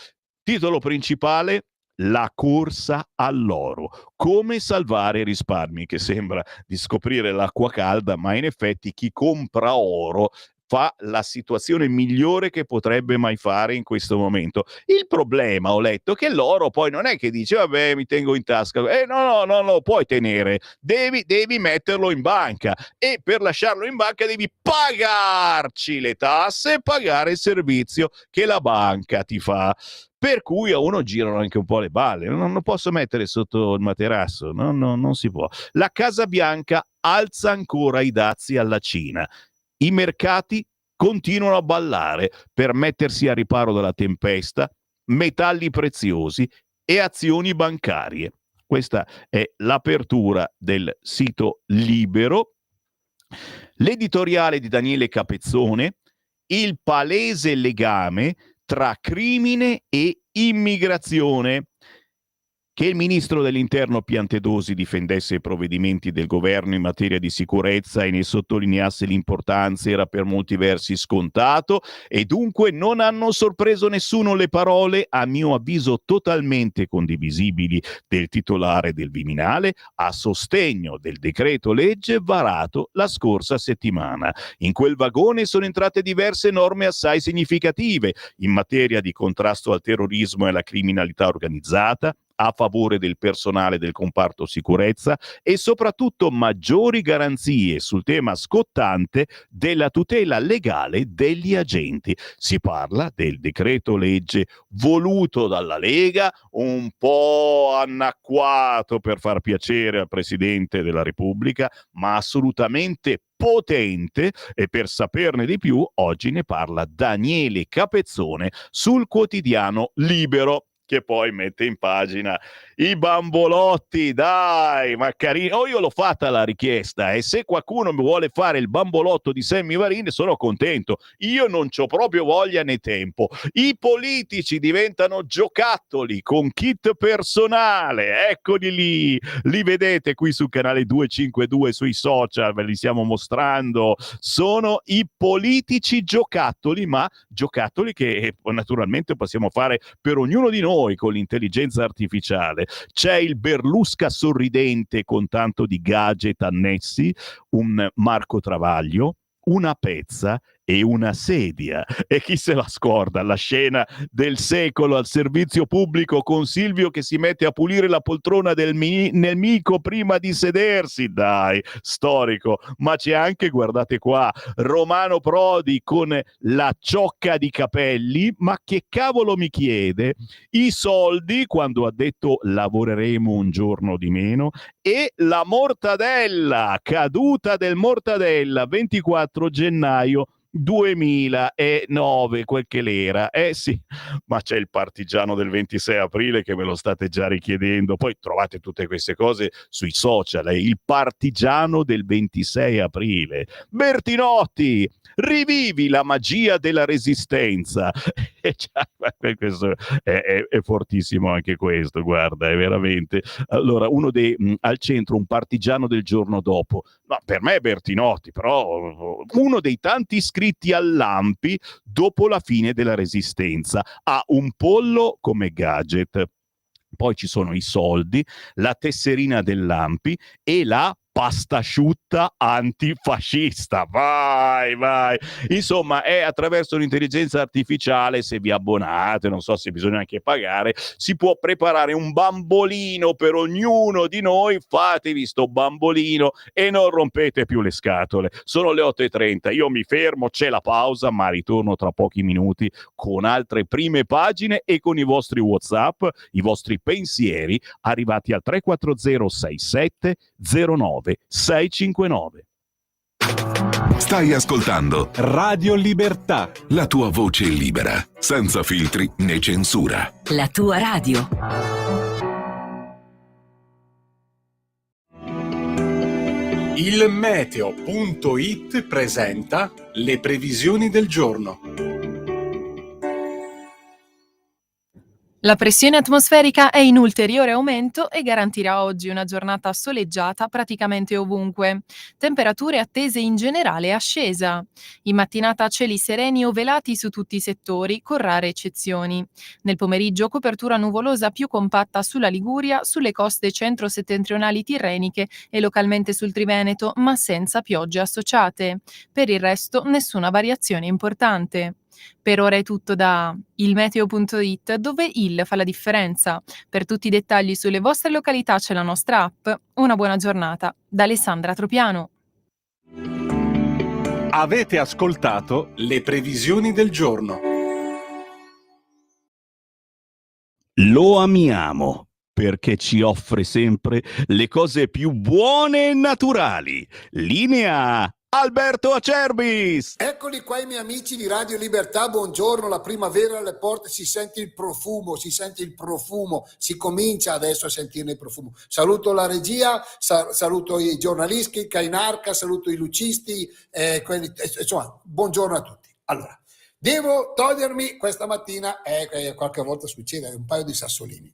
Titolo principale: la corsa all'oro. Come salvare risparmi, che sembra di scoprire l'acqua calda, ma in effetti chi compra oro fa la situazione migliore che potrebbe mai fare in questo momento. Il problema, ho letto, che l'oro poi non è che dice vabbè mi tengo in tasca, non lo puoi tenere, devi metterlo in banca e per lasciarlo in banca devi pagarci le tasse e pagare il servizio che la banca ti fa. Per cui a uno girano anche un po' le balle, non lo posso mettere sotto il materasso, non si può. La Casa Bianca alza ancora i dazi alla Cina. I mercati continuano a ballare per mettersi a riparo dalla tempesta, metalli preziosi e azioni bancarie. Questa è l'apertura del sito Libero. L'editoriale di Daniele Capezzone, il palese legame tra crimine e immigrazione. Che il ministro dell'Interno Piantedosi difendesse i provvedimenti del governo in materia di sicurezza e ne sottolineasse l'importanza era per molti versi scontato e dunque non hanno sorpreso nessuno le parole, a mio avviso totalmente condivisibili, del titolare del Viminale a sostegno del decreto legge varato la scorsa settimana. In quel vagone sono entrate diverse norme assai significative in materia di contrasto al terrorismo e alla criminalità organizzata, a favore del personale del comparto sicurezza e soprattutto maggiori garanzie sul tema scottante della tutela legale degli agenti. Si parla del decreto legge voluto dalla Lega, un po' annacquato per far piacere al Presidente della Repubblica, ma assolutamente potente, e per saperne di più oggi ne parla Daniele Capezzone sul quotidiano Libero. che poi mette in pagina i bambolotti, dai, ma carino. Io l'ho fatta la richiesta e se qualcuno mi vuole fare il bambolotto di Sammy Varin sono contento. Io non c'ho proprio voglia né tempo. I politici diventano giocattoli con kit personale, eccoli lì, li vedete qui sul canale 252 sui social, ve li stiamo mostrando. Sono i politici giocattoli, ma giocattoli che naturalmente possiamo fare per ognuno di noi con l'intelligenza artificiale. C'è il Berlusca sorridente con tanto di gadget annessi, un Marco Travaglio, una pezza e una sedia. E chi se la scorda? La scena del secolo al servizio pubblico con Silvio che si mette a pulire la poltrona del nemico prima di sedersi. Dai, storico. Ma c'è anche, guardate qua, Romano Prodi con la ciocca di capelli. Ma che cavolo mi chiede? I soldi, quando ha detto lavoreremo un giorno di meno, e la mortadella, caduta del mortadella, 24 gennaio 2009, quel che l'era. Sì, ma c'è il partigiano del 26 aprile che me lo state già richiedendo. Poi trovate tutte queste cose sui social. Il partigiano del 26 aprile. Bertinotti, rivivi la magia della resistenza. Questo è fortissimo anche questo, guarda, è veramente. Allora, al centro un partigiano del giorno dopo. No, per me è Bertinotti, però uno dei tanti iscritti all'Ampi dopo la fine della Resistenza. Ha un pollo come gadget. Poi ci sono i soldi, la tesserina dell'Ampi e la pasta asciutta antifascista. Vai, vai. Insomma, è attraverso l'intelligenza artificiale, se vi abbonate, non so se bisogna anche pagare, si può preparare un bambolino per ognuno di noi. Fatevi sto bambolino e non rompete più le scatole. Sono le 8:30, io mi fermo, c'è la pausa, ma ritorno tra pochi minuti con altre prime pagine e con i vostri WhatsApp, i vostri pensieri arrivati al 340 67 09 659. Stai ascoltando Radio Libertà. la tua voce libera, senza filtri né censura. La tua radio. Il meteo.it presenta le previsioni del giorno. La pressione atmosferica è in ulteriore aumento e garantirà oggi una giornata soleggiata praticamente ovunque. Temperature attese in generale ascesa. In mattinata cieli sereni o velati su tutti i settori, con rare eccezioni. Nel pomeriggio copertura nuvolosa più compatta sulla Liguria, sulle coste centro-settentrionali tirreniche e localmente sul Triveneto, ma senza piogge associate. Per il resto nessuna variazione importante. Per ora è tutto da ilmeteo.it, dove il fa la differenza. Per tutti i dettagli sulle vostre località c'è la nostra app. Una buona giornata da Alessandra Tropiano. Avete ascoltato Le previsioni del giorno. Lo amiamo perché ci offre sempre le cose più buone e naturali. Linea Alberto Acerbis. Eccoli qua i miei amici di Radio Libertà, buongiorno, la primavera alle porte, si sente il profumo, si comincia adesso a sentire il profumo. Saluto la regia, saluto i giornalisti, Cainarca, saluto i lucisti, insomma, buongiorno a tutti. Allora, devo togliermi questa mattina, qualche volta succede, un paio di sassolini.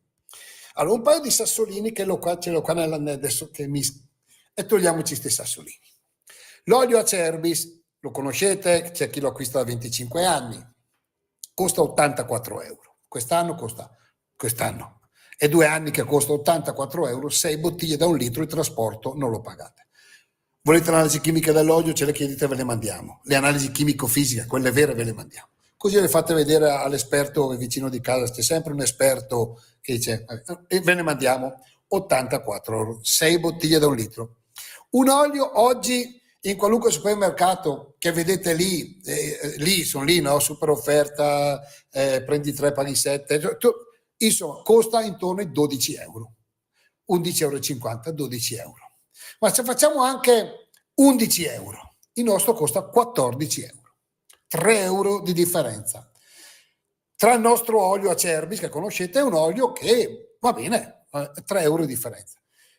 Allora, un paio di sassolini ce l'ho qua adesso e togliamoci questi sassolini. L'olio Acerbis, lo conoscete, c'è chi lo acquista da 25 anni, costa 84 euro. Quest'anno è 2 anni che costa 84 euro, 6 bottiglie da 1 litro, il trasporto non lo pagate. Volete l'analisi chimica dell'olio, ce le chiedete, ve le mandiamo. Le analisi chimico-fisiche, quelle vere, ve le mandiamo. Così le fate vedere all'esperto vicino di casa, c'è sempre un esperto che dice, e ve ne mandiamo 84 euro, 6 bottiglie da 1 litro. Un olio oggi in qualunque supermercato che vedete lì, no? Super offerta, prendi 3 paghi 7, insomma costa intorno ai 12 euro, 11,50 euro, 12 euro. Ma se facciamo anche 11 euro, il nostro costa 14 euro, 3 euro di differenza. Tra il nostro olio Acerbis, che conoscete, è un olio che va bene, 3 euro di differenza.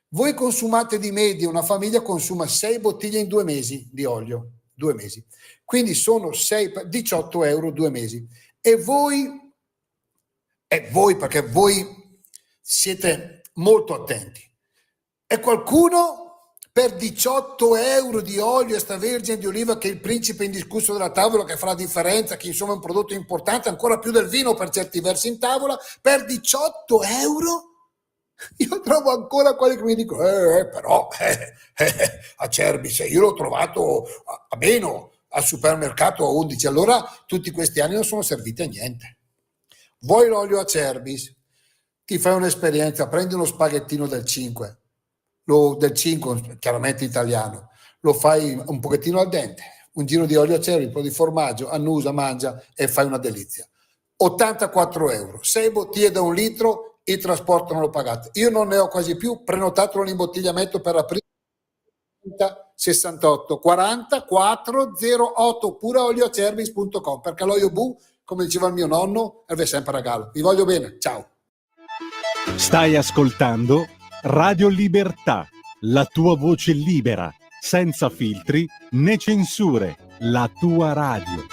Voi consumate di media, una famiglia consuma 6 bottiglie in 2 mesi di olio, 2 mesi. Quindi sono 18 euro 2 mesi. E voi perché voi siete molto attenti. E qualcuno per 18 euro di olio extravergine di oliva, che è il principe indiscusso della tavola, che fa la differenza, che insomma è un prodotto importante, ancora più del vino per certi versi in tavola, per 18 euro? Io trovo ancora quelli che mi dicono però Acerbis, io l'ho trovato a meno al supermercato a 11, allora tutti questi anni non sono serviti a niente. Vuoi l'olio Acerbis? Ti fai un'esperienza, prendi uno spaghettino del 5, del 5 chiaramente italiano, lo fai un pochettino al dente, un giro di olio Acerbis, un po' di formaggio, annusa, mangia e fai una delizia. 84 euro, 6 bottiglie da 1 litro, il trasporto non lo pagate. Io non ne ho quasi più, prenotatelo l'imbottigliamento per aprile 68 40 408 oppure olioacerbis.com, perché l'olio bu, come diceva il mio nonno, serve sempre a regalo. Vi voglio bene, ciao. Stai ascoltando Radio Libertà, la tua voce libera, senza filtri né censure, la tua radio.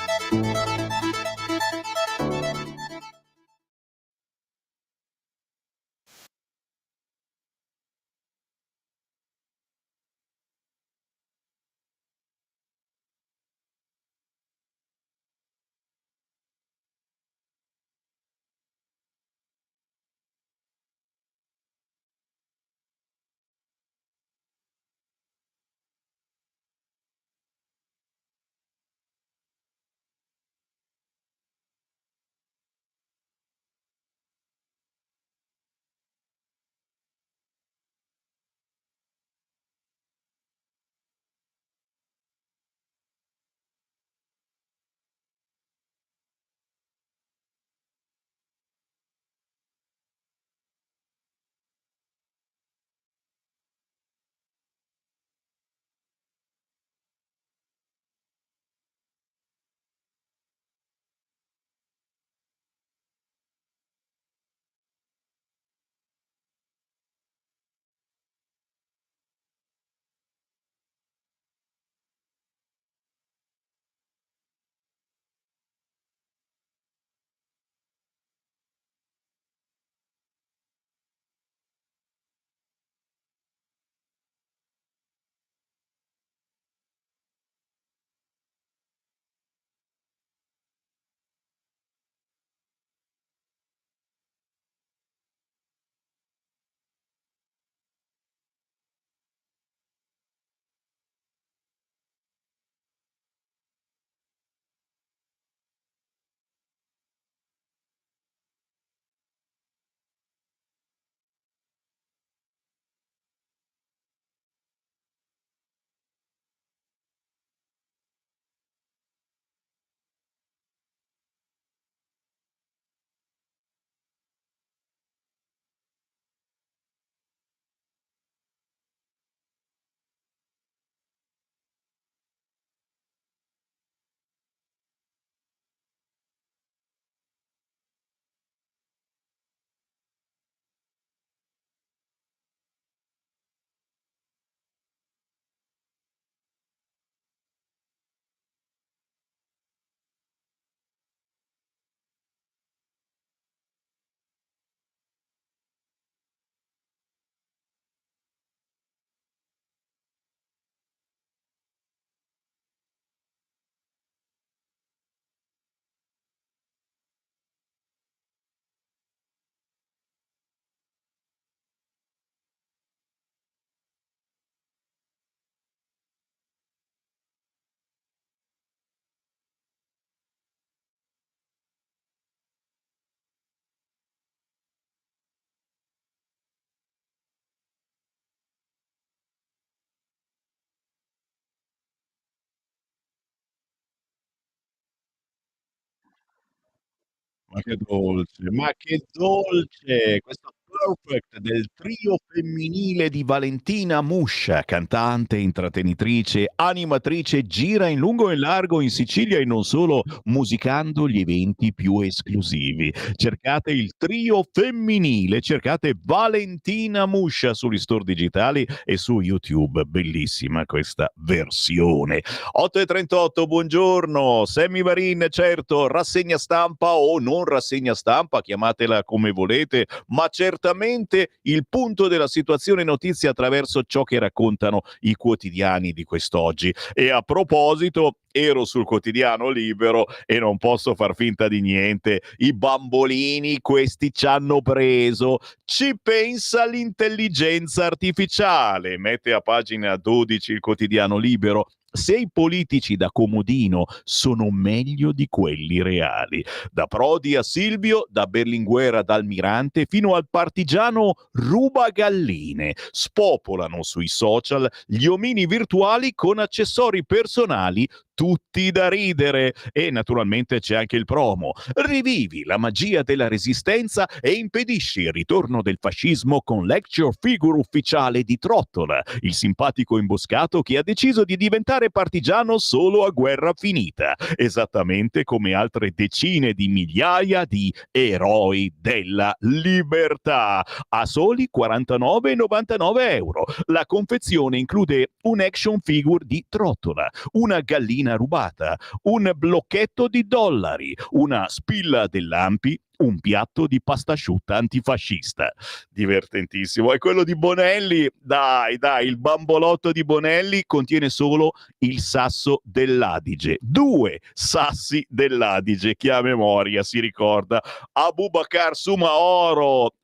Ma che dolce, ma che dolce! Questo Perfect del trio femminile di Valentina Muscia, cantante, intrattenitrice, animatrice, gira in lungo e in largo in Sicilia e non solo, musicando gli eventi più esclusivi. Cercate il trio femminile, cercate Valentina Muscia sugli store digitali e su YouTube. Bellissima questa versione. 8:38, buongiorno. Sammy Varin, certo, rassegna stampa o non rassegna stampa, chiamatela come volete, ma certamente il punto della situazione notizia attraverso ciò che raccontano i quotidiani di quest'oggi. E a proposito, ero sul quotidiano Libero e non posso far finta di niente. I bambolini, questi ci hanno preso. Ci pensa l'intelligenza artificiale. Mette a pagina 12 il quotidiano Libero. Se i politici da comodino sono meglio di quelli reali. Da Prodi a Silvio, da Berlinguer ad Almirante, fino al partigiano rubagalline. Spopolano sui social gli omini virtuali con accessori personali tutti da ridere. E naturalmente c'è anche il promo. Rivivi la magia della resistenza e impedisci il ritorno del fascismo con l'action figure ufficiale di Trottola, il simpatico imboscato che ha deciso di diventare partigiano solo a guerra finita, esattamente come altre decine di migliaia di eroi della libertà, a soli 49,99 euro. La confezione include un action figure di Trottola, una gallina rubata, un blocchetto di dollari, una spilla dell'Ampi, un piatto di pasta asciutta antifascista. Divertentissimo. E quello di Bonelli, dai, il bambolotto di Bonelli contiene solo il sasso dell'Adige. 2 sassi dell'Adige, chi a memoria si ricorda. Abubakar Sumaoro,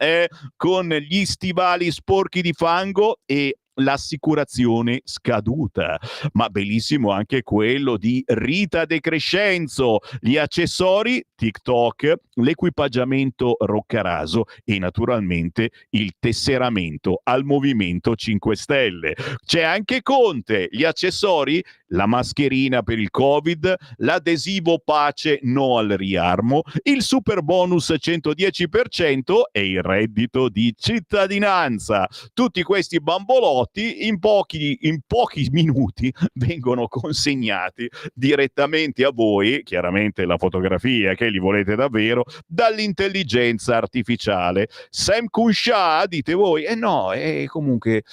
con gli stivali sporchi di fango e l'assicurazione scaduta. Ma bellissimo anche quello di Rita De Crescenzo, gli accessori TikTok, l'equipaggiamento Roccaraso e naturalmente il tesseramento al Movimento 5 Stelle. C'è anche Conte, gli accessori, la mascherina per il Covid, l'adesivo pace no al riarmo, il super bonus 110% e il reddito di cittadinanza. Tutti questi bambolotti in pochi minuti vengono consegnati direttamente a voi, chiaramente la fotografia che li volete davvero, dall'intelligenza artificiale. Sam Kunsha, dite voi? No, comunque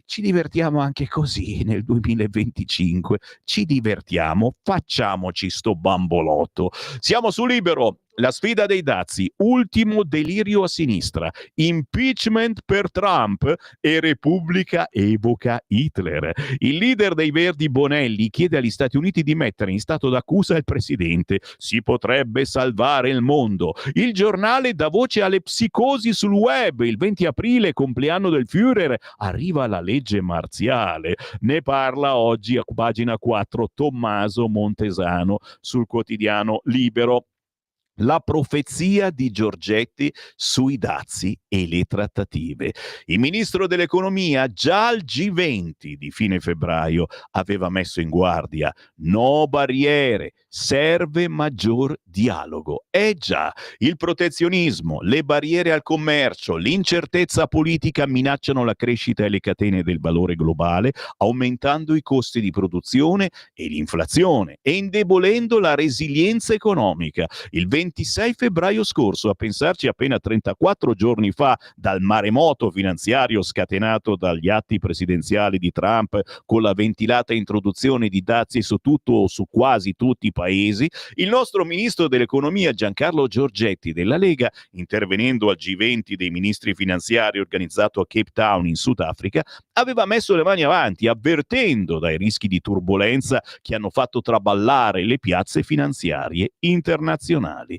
ci divertiamo anche così nel 2025, ci divertiamo, facciamoci sto bambolotto. Siamo su Libero. La sfida dei dazi, ultimo delirio a sinistra, impeachment per Trump e Repubblica evoca Hitler. Il leader dei Verdi Bonelli chiede agli Stati Uniti di mettere in stato d'accusa il presidente. Si potrebbe salvare il mondo. Il giornale dà voce alle psicosi sul web. Il 20 aprile, compleanno del Führer, arriva la legge marziale. Ne parla oggi a pagina 4 Tommaso Montesano sul quotidiano Libero. La profezia di Giorgetti sui dazi e le trattative. Il ministro dell'economia già al G20 di fine febbraio aveva messo in guardia: no barriere, serve maggior dialogo. Già, il protezionismo, le barriere al commercio, l'incertezza politica minacciano la crescita e le catene del valore globale, aumentando i costi di produzione e l'inflazione e indebolendo la resilienza economica. Il 26 febbraio scorso, a pensarci appena 34 giorni fa dal maremoto finanziario scatenato dagli atti presidenziali di Trump con la ventilata introduzione di dazi su tutto o su quasi tutti i paesi, il nostro ministro dell'economia Giancarlo Giorgetti della Lega, intervenendo al G20 dei ministri finanziari organizzato a Cape Town in Sudafrica, aveva messo le mani avanti, avvertendo dai rischi di turbolenza che hanno fatto traballare le piazze finanziarie internazionali.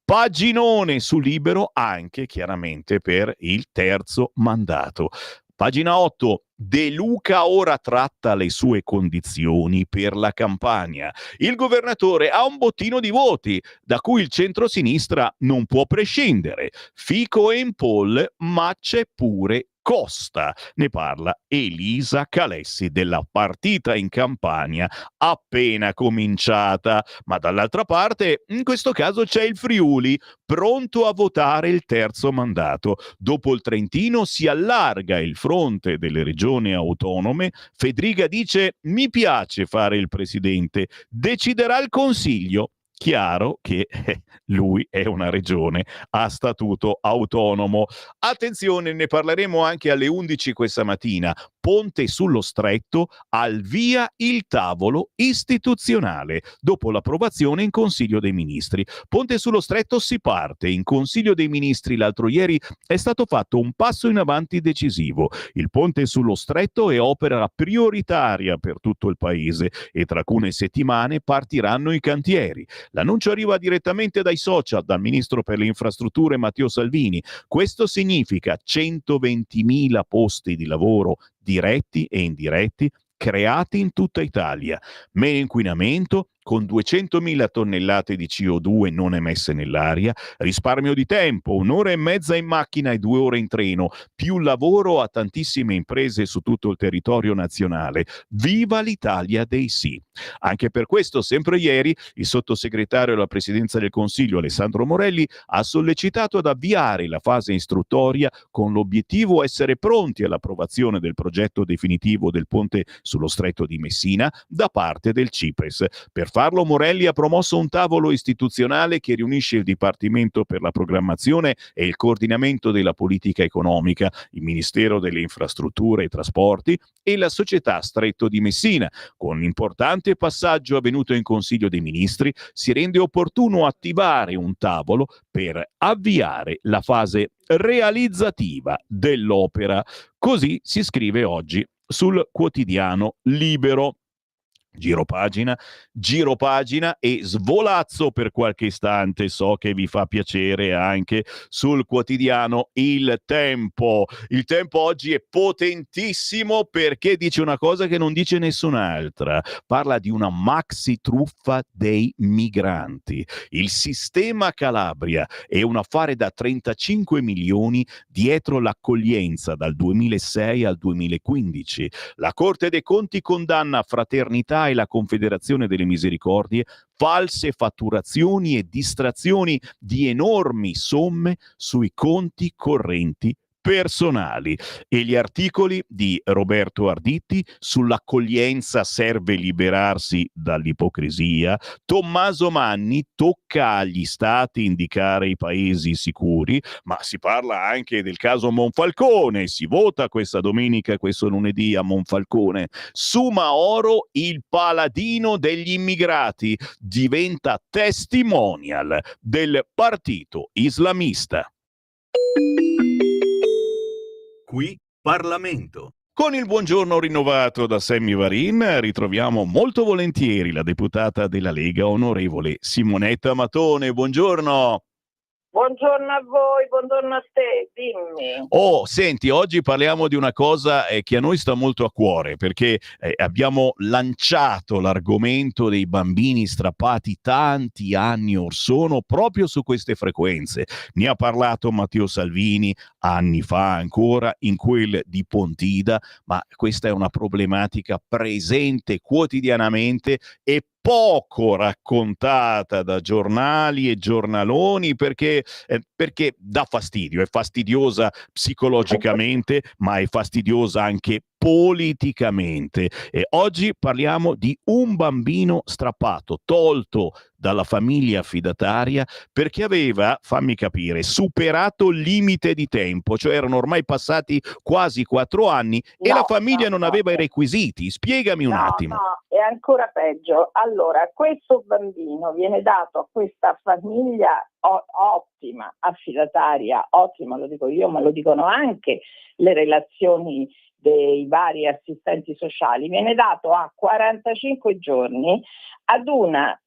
Paginone su Libero anche chiaramente per il terzo mandato. Pagina 8. De Luca ora tratta le sue condizioni per la campagna. Il governatore ha un bottino di voti da cui il centrosinistra non può prescindere. Fico e in poll, ma c'è pure costa. Ne parla Elisa Calessi della partita in Campania appena cominciata. Ma dall'altra parte, in questo caso c'è il Friuli, pronto a votare il terzo mandato. Dopo il Trentino si allarga il fronte delle regioni autonome. Fedriga dice: mi piace fare il presidente, deciderà il Consiglio. Chiaro che lui è una regione a statuto autonomo. Attenzione, ne parleremo anche alle 11 questa mattina. Ponte sullo Stretto, al via il tavolo istituzionale dopo l'approvazione in Consiglio dei Ministri. Ponte sullo Stretto si parte. In Consiglio dei Ministri l'altro ieri è stato fatto un passo in avanti decisivo. Il ponte sullo Stretto è opera prioritaria per tutto il paese e tra alcune settimane partiranno i cantieri. L'annuncio arriva direttamente dai social, dal ministro per le infrastrutture Matteo Salvini. Questo significa 120.000 posti di lavoro diretti e indiretti creati in tutta Italia, meno inquinamento con 200.000 tonnellate di CO2 non emesse nell'aria, risparmio di tempo, 1 ora e mezza in macchina e 2 ore in treno, più lavoro a tantissime imprese su tutto il territorio nazionale. Viva l'Italia dei sì! Anche per questo, sempre ieri, il sottosegretario alla Presidenza del Consiglio Alessandro Morelli ha sollecitato ad avviare la fase istruttoria con l'obiettivo essere pronti all'approvazione del progetto definitivo del ponte sullo Stretto di Messina da parte del CIPES. Per farlo, Morelli ha promosso un tavolo istituzionale che riunisce il Dipartimento per la programmazione e il coordinamento della politica economica, il Ministero delle Infrastrutture e Trasporti e la società Stretto di Messina. Con l'importante passaggio avvenuto in Consiglio dei Ministri, si rende opportuno attivare un tavolo per avviare la fase realizzativa dell'opera. Così si scrive oggi sul quotidiano Libero. Giro pagina e svolazzo per qualche istante, so che vi fa piacere anche sul quotidiano Il Tempo. Il Tempo oggi è potentissimo perché dice una cosa che non dice nessun'altra. Parla di una maxi truffa dei migranti. Il sistema Calabria è un affare da 35 milioni dietro l'accoglienza dal 2006 al 2015. La Corte dei Conti condanna Fraternità e la Confederazione delle Misericordie false fatturazioni e distrazioni di enormi somme sui conti correnti personali. E gli articoli di Roberto Arditti sull'accoglienza serve liberarsi dall'ipocrisia. Tommaso Manni tocca agli stati indicare i paesi sicuri, ma si parla anche del caso Monfalcone. Si vota questa domenica e questo lunedì a Monfalcone. Sumaoro, il paladino degli immigrati, diventa testimonial del partito islamista. Qui Parlamento. Con il buongiorno rinnovato da Sammy Varin ritroviamo molto volentieri la deputata della Lega, onorevole Simonetta Matone. Buongiorno. Buongiorno a voi, buongiorno a te, dimmi. Oh, senti, oggi parliamo di una cosa che a noi sta molto a cuore, perché abbiamo lanciato l'argomento dei bambini strappati tanti anni or sono proprio su queste frequenze. Ne ha parlato Matteo Salvini anni fa ancora, in quel di Pontida, ma questa è una problematica presente quotidianamente e poco raccontata da giornali e giornaloni perché dà fastidio, è fastidiosa psicologicamente, ma è fastidiosa anche politicamente. E oggi parliamo di un bambino strappato, tolto dalla famiglia affidataria perché aveva, fammi capire, superato il limite di tempo, cioè erano ormai passati quasi 4 anni e la famiglia non aveva i requisiti. Spiegami un attimo. No, è ancora peggio. Allora, questo bambino viene dato a questa famiglia ottima, affidataria, ottima, lo dico io, ma lo dicono anche le relazioni dei vari assistenti sociali, viene dato a 45 giorni ad una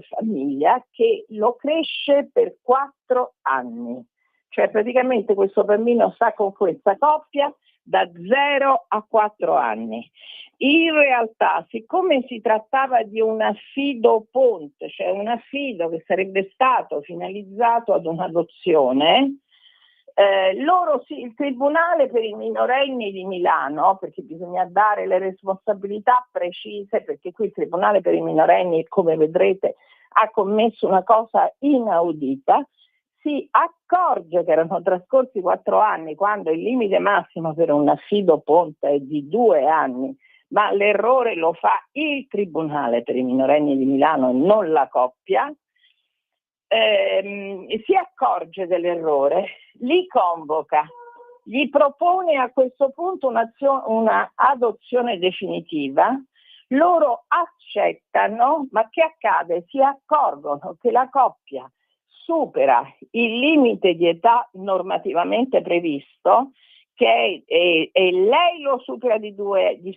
famiglia che lo cresce per 4 anni. Cioè praticamente questo bambino sta con questa coppia da 0 a 4 anni. In realtà, siccome si trattava di un affido ponte, cioè un affido che sarebbe stato finalizzato ad un'adozione, il Tribunale per i minorenni di Milano, perché bisogna dare le responsabilità precise, perché qui il Tribunale per i minorenni, come vedrete, ha commesso una cosa inaudita, si accorge che erano trascorsi 4 anni quando il limite massimo per un affido ponte è di 2 anni, ma l'errore lo fa il Tribunale per i minorenni di Milano e non la coppia. Si accorge dell'errore, li convoca, gli propone a questo punto una adozione definitiva, loro accettano, ma che accade? Si accorgono che la coppia supera il limite di età normativamente previsto, che e lei lo supera di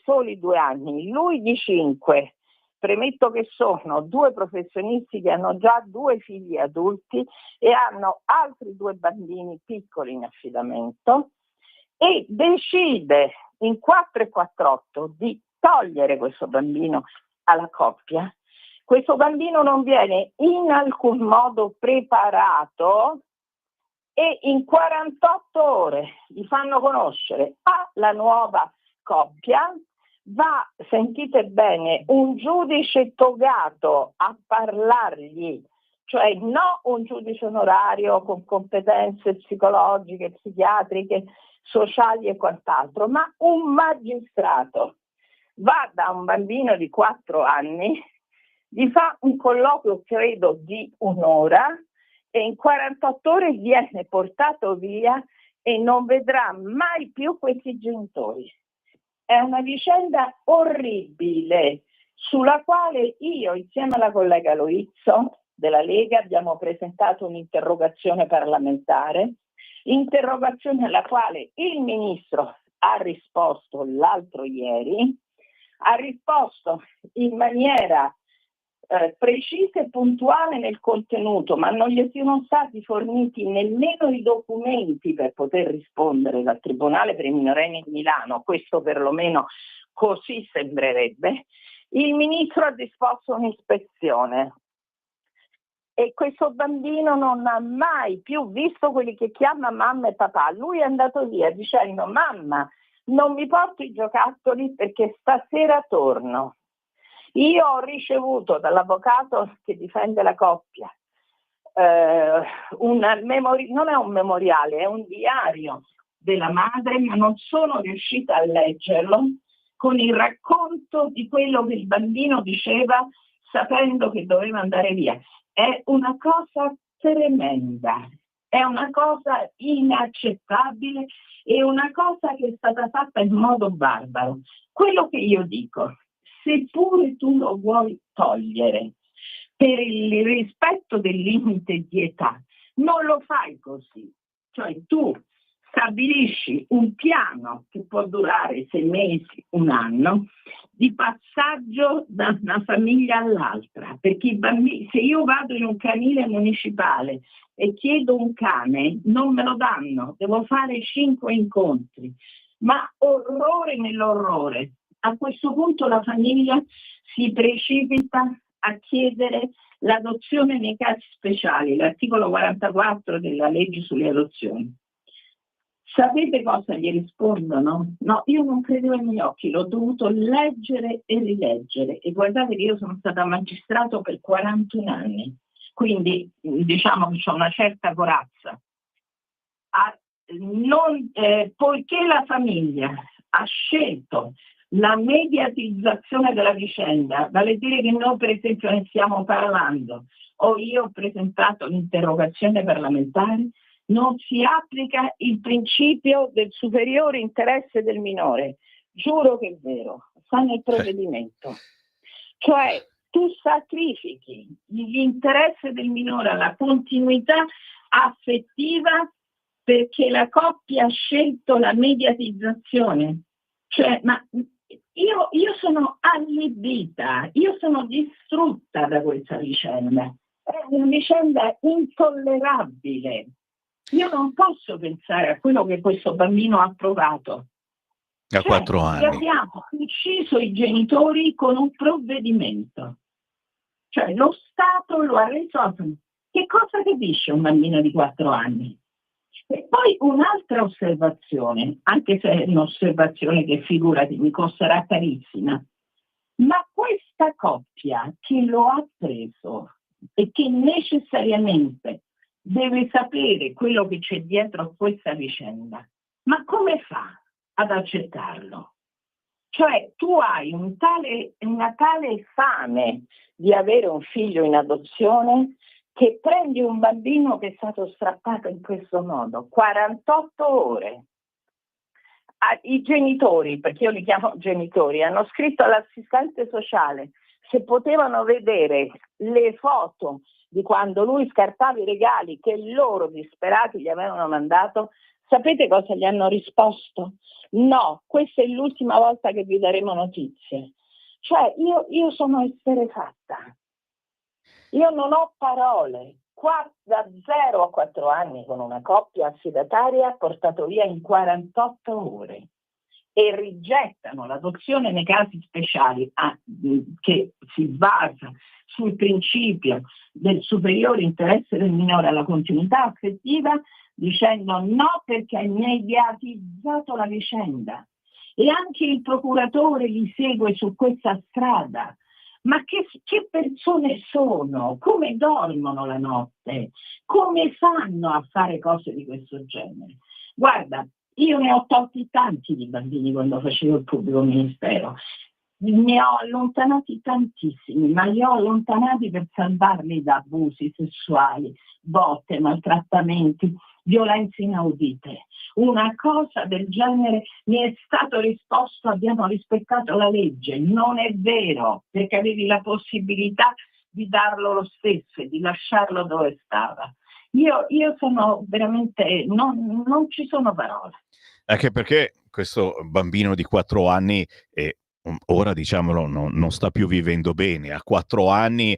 soli 2 anni, lui di 5. Premetto che sono 2 professionisti che hanno già 2 figli adulti e hanno altri 2 bambini piccoli in affidamento, e decide in 448 di togliere questo bambino alla coppia. Questo bambino non viene in alcun modo preparato e in 48 ore gli fanno conoscere alla nuova coppia. Va, sentite bene, un giudice togato a parlargli, cioè no un giudice onorario con competenze psicologiche, psichiatriche, sociali e quant'altro, ma un magistrato va da un bambino di 4 anni, gli fa un colloquio credo di 1 ora e in 48 ore viene portato via e non vedrà mai più questi genitori. È una vicenda orribile sulla quale io, insieme alla collega Loizzo della Lega, abbiamo presentato un'interrogazione parlamentare, interrogazione alla quale il Ministro ha risposto l'altro ieri, ha risposto in maniera precisa e puntuale nel contenuto, ma non gli sono stati forniti nemmeno i documenti per poter rispondere dal Tribunale per i minorenni di Milano, questo perlomeno così sembrerebbe. Il ministro ha disposto un'ispezione e questo bambino non ha mai più visto quelli che chiama mamma e papà. Lui è andato via dicendo: mamma, non mi porto i giocattoli perché stasera torno. Io ho ricevuto dall'avvocato che difende la coppia non è un memoriale, è un diario della madre, ma non sono riuscita a leggerlo, con il racconto di quello che il bambino diceva sapendo che doveva andare via. È una cosa tremenda, è una cosa inaccettabile, è una cosa che è stata fatta in modo barbaro. Quello che io dico, seppure tu lo vuoi togliere per il rispetto del limite di età, non lo fai così. Cioè tu stabilisci un piano che può durare 6 mesi, 1 anno, di passaggio da una famiglia all'altra, perché i bambini, se io vado in un canile municipale e chiedo un cane, non me lo danno, devo fare 5 incontri, ma orrore nell'orrore. A questo punto la famiglia si precipita a chiedere l'adozione nei casi speciali, l'articolo 44 della legge sulle adozioni. Sapete cosa gli rispondono? No, io non credevo ai miei occhi, l'ho dovuto leggere e rileggere. E guardate che io sono stata magistrato per 41 anni, quindi diciamo che ho una certa corazza. Poiché la famiglia ha scelto la mediatizzazione della vicenda, vale a dire che noi per esempio ne stiamo parlando, o io ho presentato l'interrogazione parlamentare, non si applica il principio del superiore interesse del minore. Giuro che è vero, sta nel provvedimento. Cioè tu sacrifichi l'interesse del minore alla continuità affettiva perché la coppia ha scelto la mediatizzazione. Cioè, ma io sono allibita, io sono distrutta da questa vicenda. È una vicenda intollerabile. Io non posso pensare a quello che questo bambino ha provato. A 4 anni. Abbiamo ucciso i genitori con un provvedimento. Cioè lo Stato lo ha reso. Che cosa capisce un bambino di 4 anni? E poi un'altra osservazione, anche se è un'osservazione che figurati mi costerà carissima, ma questa coppia che lo ha preso e che necessariamente deve sapere quello che c'è dietro a questa vicenda, ma come fa ad accettarlo? Cioè tu hai una tale fame di avere un figlio in adozione che prendi un bambino che è stato strappato in questo modo, 48 ore. I genitori, perché io li chiamo genitori, hanno scritto all'assistente sociale se potevano vedere le foto di quando lui scartava i regali che loro disperati gli avevano mandato. Sapete cosa gli hanno risposto? No, questa è l'ultima volta che vi daremo notizie. Cioè io sono esterrefatta. Io non ho parole. Da 0 a 4 anni con una coppia affidataria portato via in 48 ore e rigettano l'adozione nei casi speciali che si basa sul principio del superiore interesse del minore alla continuità affettiva, dicendo no perché hai mediatizzato la vicenda. E anche il procuratore li segue su questa strada. Ma che persone sono? Come dormono la notte? Come fanno a fare cose di questo genere? Guarda, io ne ho tolti tanti di bambini quando facevo il pubblico ministero. Ne ho allontanati tantissimi, ma li ho allontanati per salvarli da abusi sessuali, botte, maltrattamenti, violenze inaudite. Una cosa del genere mi è stato risposto: abbiamo rispettato la legge. Non è vero, perché avevi la possibilità di darlo lo stesso e di lasciarlo dove stava. Io sono veramente, non ci sono parole. Anche perché questo bambino di 4 anni ora, diciamolo, non sta più vivendo bene. A 4 anni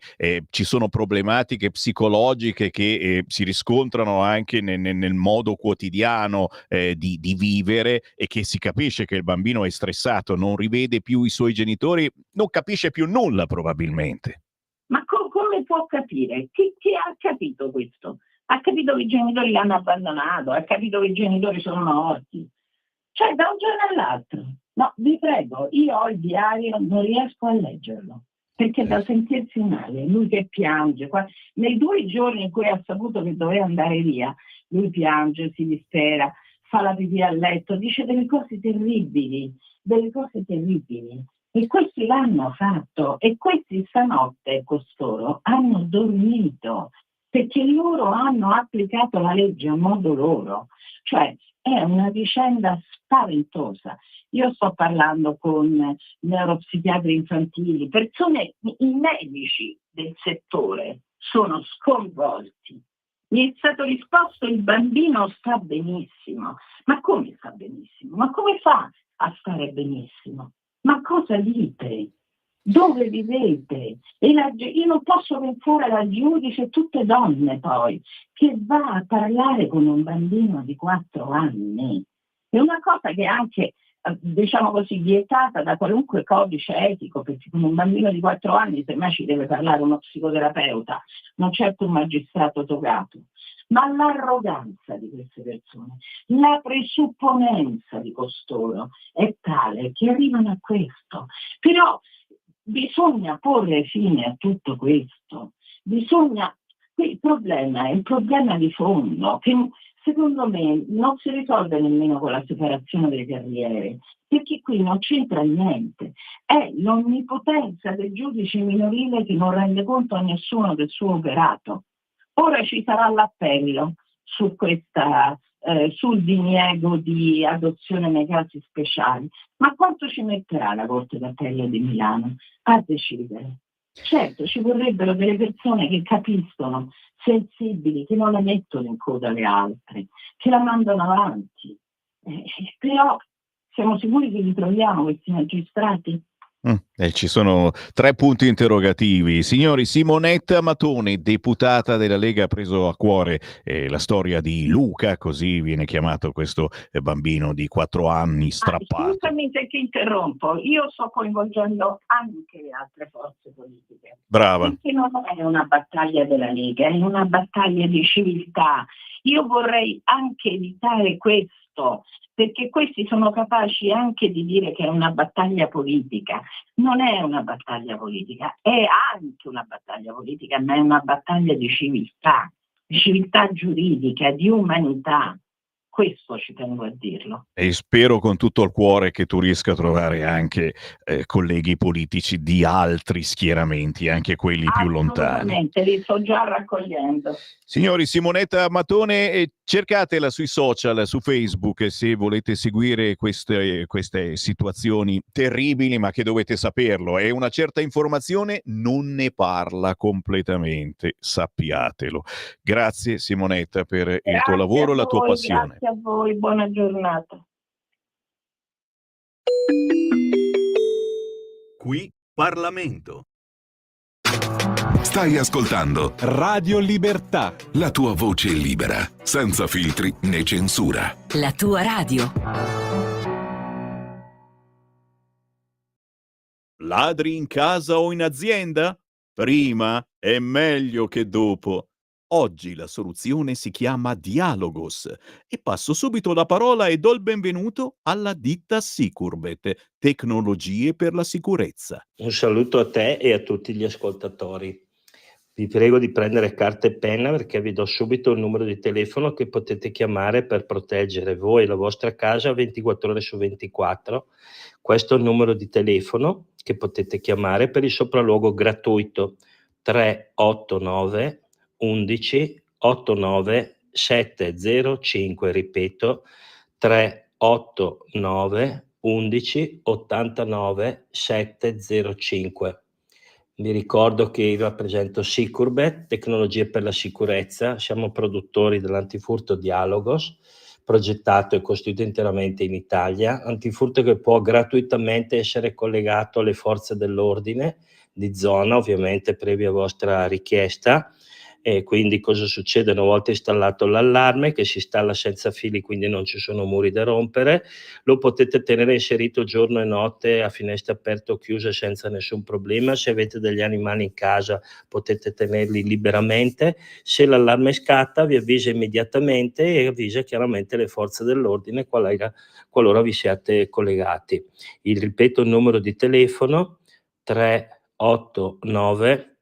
ci sono problematiche psicologiche che si riscontrano anche nel modo quotidiano di vivere, e che si capisce che il bambino è stressato, non rivede più i suoi genitori, non capisce più nulla probabilmente. Ma come può capire? Chi ha capito questo? Ha capito che i genitori l'hanno abbandonato, ha capito che i genitori sono morti. Cioè, da un giorno all'altro. No, vi prego, io ho il diario, non riesco a leggerlo, perché da sentirsi male, lui che piange. Nei 2 giorni in cui ha saputo che doveva andare via, lui piange, si dispera, fa la pipì a letto, dice delle cose terribili. E questi l'hanno fatto, e questi stanotte costoro hanno dormito, perché loro hanno applicato la legge a modo loro. Cioè, è una vicenda spaventosa. Io sto parlando con neuropsichiatri infantili, i medici del settore sono sconvolti. Mi è stato risposto: il bambino sta benissimo. Ma come sta benissimo? Ma come fa a stare benissimo? Ma cosa dite? Dove vivete? Io non posso pensare alla giudice, tutte donne poi, che va a parlare con un bambino di 4 anni. È una cosa che è anche, diciamo così, vietata da qualunque codice etico, perché con un bambino di 4 anni semmai ci deve parlare uno psicoterapeuta, non certo un magistrato togato. Ma l'arroganza di queste persone, la presupponenza di costoro è tale che arrivano a questo. Però bisogna porre fine a tutto questo. Il problema è il problema di fondo, che secondo me non si risolve nemmeno con la separazione delle carriere, perché qui non c'entra niente. È l'onnipotenza del giudice minorile che non rende conto a nessuno del suo operato. Ora ci sarà l'appello su sul diniego di adozione nei casi speciali. Ma quanto ci metterà la Corte d'Appello di Milano a decidere? Certo, ci vorrebbero delle persone che capiscono, sensibili, che non le mettono in coda alle altre, che la mandano avanti. Però siamo sicuri che li troviamo questi magistrati? Ci sono 3 punti interrogativi. Signori, Simonetta Matone, deputata della Lega, ha preso a cuore la storia di Luca, così viene chiamato questo bambino di 4 anni strappato. Scusami se ti interrompo, io sto coinvolgendo anche le altre forze politiche. Brava. Perché non è una battaglia della Lega, è una battaglia di civiltà, Io vorrei anche evitare questo, perché questi sono capaci anche di dire che è una battaglia politica. Non è una battaglia politica, è anche una battaglia politica, ma è una battaglia di civiltà giuridica, di umanità. Questo ci tengo a dirlo. E spero con tutto il cuore che tu riesca a trovare anche colleghi politici di altri schieramenti, anche quelli più lontani. Assolutamente, li sto già raccogliendo. Signori, Simonetta Matone, cercatela sui social, su Facebook, se volete seguire queste situazioni terribili, ma che dovete saperlo. E una certa informazione non ne parla completamente, sappiatelo. Grazie Simonetta per il tuo lavoro e la tua passione. Grazie a voi, buona giornata. Qui Parlamento. Stai ascoltando Radio Libertà. la tua voce libera, senza filtri né censura. La tua radio. Ladri in casa o in azienda? Prima è meglio che dopo. Oggi la soluzione si chiama Dialogos e passo subito la parola e do il benvenuto alla ditta Sicurbet, tecnologie per la sicurezza. Un saluto a te e a tutti gli ascoltatori. Vi prego di prendere carta e penna perché vi do subito il numero di telefono che potete chiamare per proteggere voi e la vostra casa 24 ore su 24. Questo è il numero di telefono che potete chiamare per il sopralluogo gratuito 389 11 89 705, ripeto 389 11 89 705. Vi ricordo che io rappresento Sicurbet, tecnologie per la sicurezza, siamo produttori dell'antifurto Dialogos, progettato e costruito interamente in Italia, antifurto che può gratuitamente essere collegato alle forze dell'ordine di zona, ovviamente previa vostra richiesta. E quindi cosa succede? Una volta installato l'allarme, che si installa senza fili, quindi non ci sono muri da rompere, lo potete tenere inserito giorno e notte a finestre aperte o chiuse senza nessun problema. Se avete degli animali in casa potete tenerli liberamente. Se l'allarme scatta vi avvisa immediatamente e avvisa chiaramente le forze dell'ordine qualora vi siate collegati. Ripeto il numero di telefono 389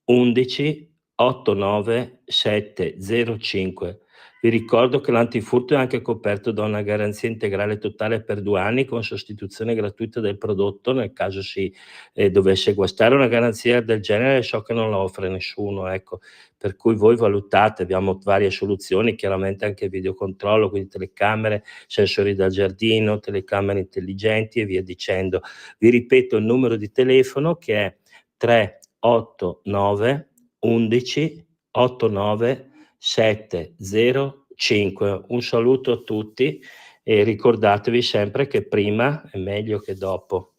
11 89 705. Vi ricordo che l'antifurto è anche coperto da una garanzia integrale totale per 2 anni con sostituzione gratuita del prodotto nel caso si dovesse guastare. Una garanzia del genere so che non la offre nessuno, ecco. Per cui voi valutate, abbiamo varie soluzioni, chiaramente anche videocontrollo, quindi telecamere, sensori da giardino, telecamere intelligenti e via dicendo. Vi ripeto il numero di telefono che è 389 11 89 705. Un saluto a tutti e ricordatevi sempre che prima è meglio che dopo.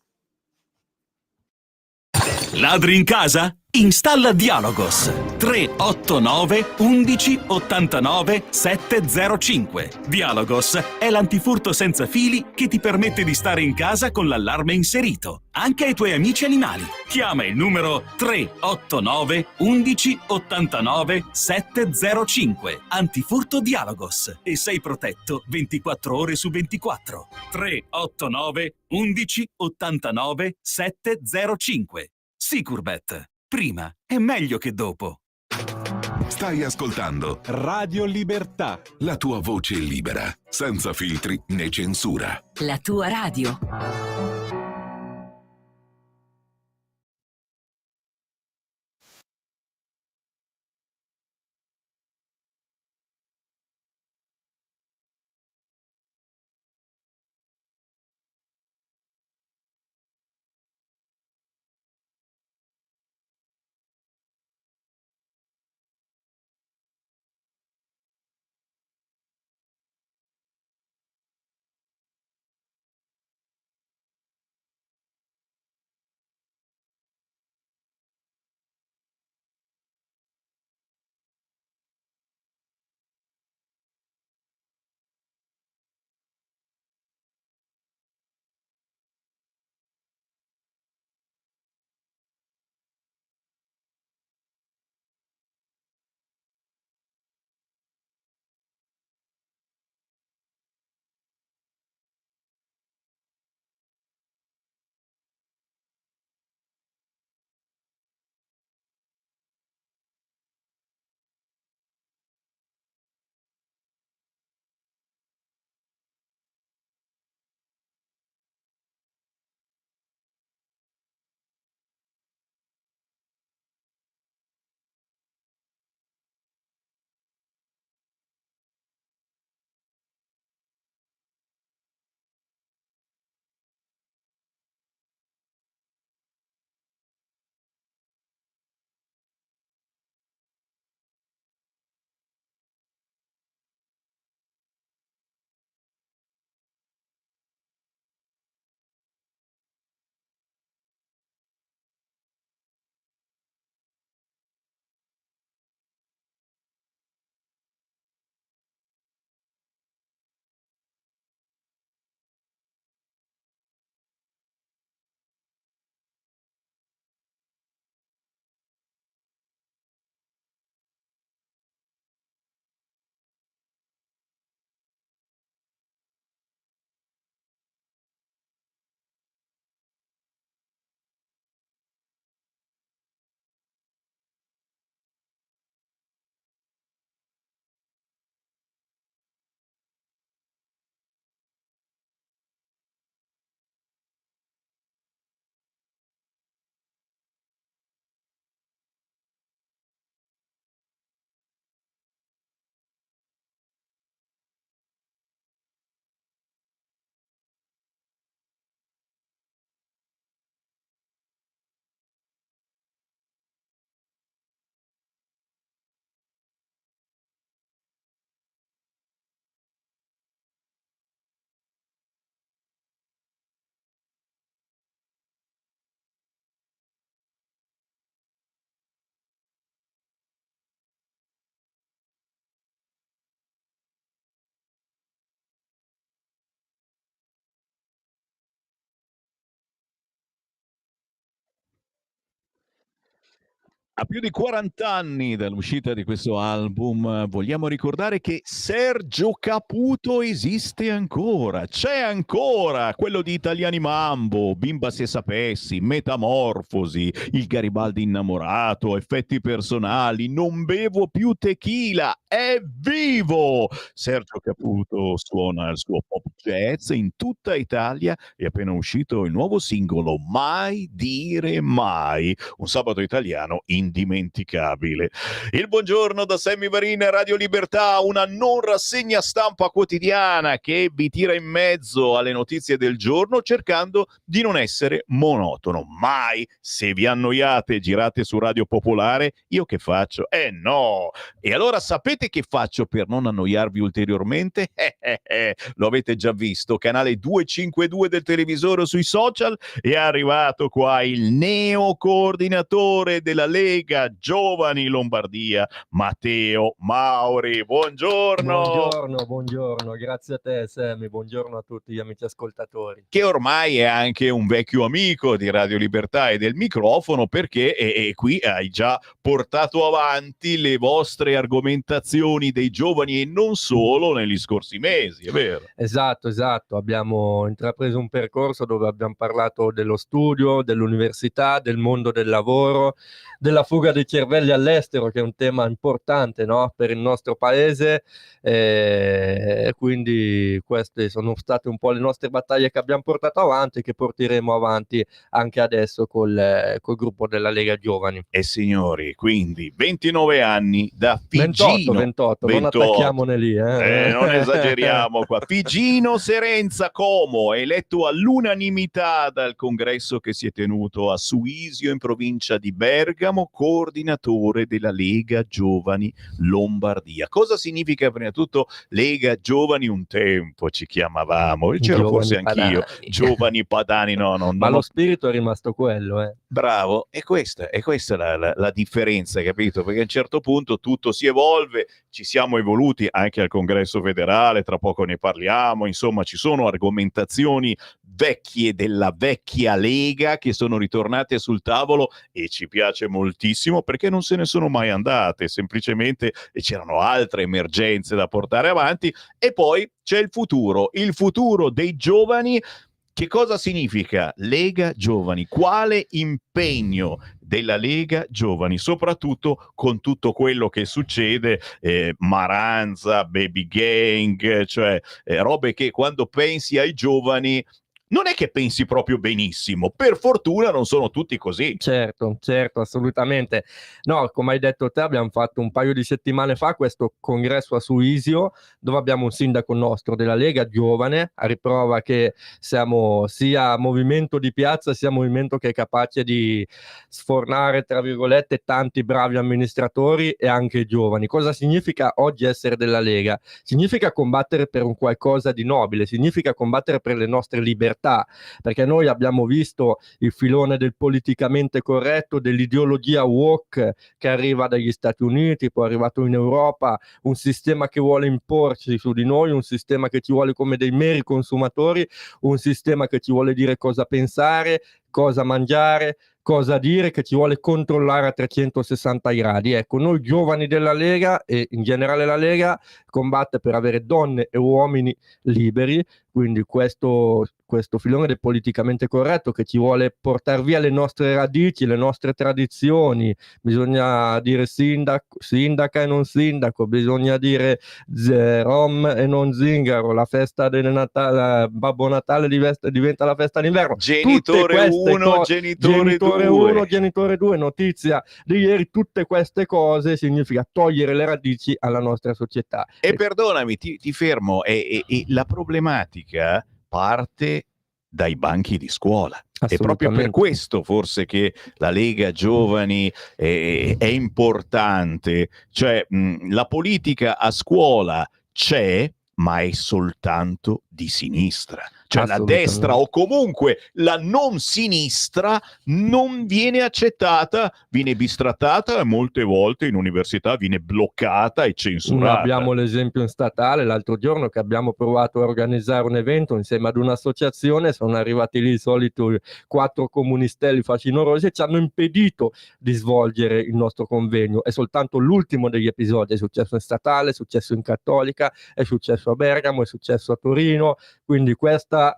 Ladri in casa? Installa Dialogos 389 11 89 705. Dialogos è l'antifurto senza fili che ti permette di stare in casa con l'allarme inserito, anche ai tuoi amici animali. Chiama il numero 389 11 89 705. Antifurto Dialogos e sei protetto 24 ore su 24. 389 11 89 705. Sicurbet. Prima è meglio che dopo. Stai ascoltando Radio Libertà. la tua voce libera, senza filtri né censura. La tua radio. A più di 40 anni dall'uscita di questo album, vogliamo ricordare che Sergio Caputo esiste ancora, c'è ancora, quello di Italiani Mambo, Bimba se sapessi, Metamorfosi, Il Garibaldi innamorato, Effetti personali, Non bevo più tequila, è vivo! Sergio Caputo suona il suo pop jazz in tutta Italia, è appena uscito il nuovo singolo Mai dire mai, un sabato italiano indimenticabile. Il buongiorno da Sammy Varin, Radio Libertà, una non rassegna stampa quotidiana che vi tira in mezzo alle notizie del giorno cercando di non essere monotono. Mai, se vi annoiate, girate su Radio Popolare, io che faccio? No! E allora sapete che faccio per non annoiarvi ulteriormente? Lo avete già visto, canale 252 del televisore o sui social, è arrivato qua il neo coordinatore della Lega Giovani Lombardia, Matteo Mauri. Buongiorno. Buongiorno, grazie a te Sammy, buongiorno a tutti gli amici ascoltatori. Che ormai è anche un vecchio amico di Radio Libertà e del microfono, perché qui hai già portato avanti le vostre argomentazioni dei giovani e non solo negli scorsi mesi, è vero? Esatto, abbiamo intrapreso un percorso dove abbiamo parlato dello studio, dell'università, del mondo del lavoro, della fuga dei cervelli all'estero, che è un tema importante, no? Per il nostro paese, quindi queste sono state un po' le nostre battaglie che abbiamo portato avanti e che porteremo avanti anche adesso col gruppo della Lega Giovani. E signori, quindi 29 anni da Figino, 28, non attacchiamone lì. Non esageriamo qua. Figino Serenza Como, eletto all'unanimità dal congresso che si è tenuto a Suisio in provincia di Bergamo, coordinatore della Lega Giovani Lombardia. Cosa significa prima di tutto Lega Giovani? Un tempo ci chiamavamo, c'ero forse anch'io, Giovani Padani, ma lo spirito è rimasto quello. Bravo, e questa è la differenza, capito? Perché a un certo punto tutto si evolve, ci siamo evoluti anche al congresso federale, tra poco ne parliamo, insomma ci sono argomentazioni vecchie della vecchia Lega che sono ritornate sul tavolo e ci piace moltissimo perché non se ne sono mai andate, semplicemente c'erano altre emergenze da portare avanti. E poi c'è il futuro dei giovani. Che cosa significa Lega Giovani? Quale impegno della Lega Giovani, soprattutto con tutto quello che succede, Maranza, Baby Gang, cioè robe che quando pensi ai giovani non è che pensi proprio benissimo, per fortuna non sono tutti così. Certo, assolutamente. No, come hai detto te, abbiamo fatto un paio di settimane fa questo congresso a Suisio, dove abbiamo un sindaco nostro della Lega giovane, a riprova che siamo sia movimento di piazza, sia movimento che è capace di sfornare, tra virgolette, tanti bravi amministratori e anche giovani. Cosa significa oggi essere della Lega? Significa combattere per un qualcosa di nobile, significa combattere per le nostre libertà, perché noi abbiamo visto il filone del politicamente corretto, dell'ideologia woke che arriva dagli Stati Uniti, poi è arrivato in Europa, un sistema che vuole imporci su di noi, un sistema che ci vuole come dei meri consumatori, un sistema che ci vuole dire cosa pensare, cosa mangiare, cosa dire, che ci vuole controllare a 360 gradi. Ecco, noi giovani della Lega e in generale la Lega combatte per avere donne e uomini liberi, quindi questo filone del politicamente corretto che ci vuole portare via le nostre radici, le nostre tradizioni. Bisogna dire sindaca e non sindaco, bisogna dire rom e non zingaro, la festa del Natale, Babbo Natale diventa la festa d'inverno. Genitore 1, genitore 2. Genitore 2, notizia di ieri. Tutte queste cose significa togliere le radici alla nostra società. E perdonami, ti fermo, e la problematica parte dai banchi di scuola. È proprio per questo forse che la Lega Giovani è importante, cioè la politica a scuola c'è, ma è soltanto di sinistra. cioè la destra o comunque la non sinistra non viene accettata, viene bistrattata e molte volte in università viene bloccata e censurata. Abbiamo l'esempio in statale l'altro giorno che abbiamo provato a organizzare un evento insieme ad un'associazione, sono arrivati lì i soliti 4 comunistelli facinorosi e ci hanno impedito di svolgere il nostro convegno. È soltanto l'ultimo degli episodi, è successo in statale, è successo in Cattolica, è successo a Bergamo, è successo a Torino, quindi questa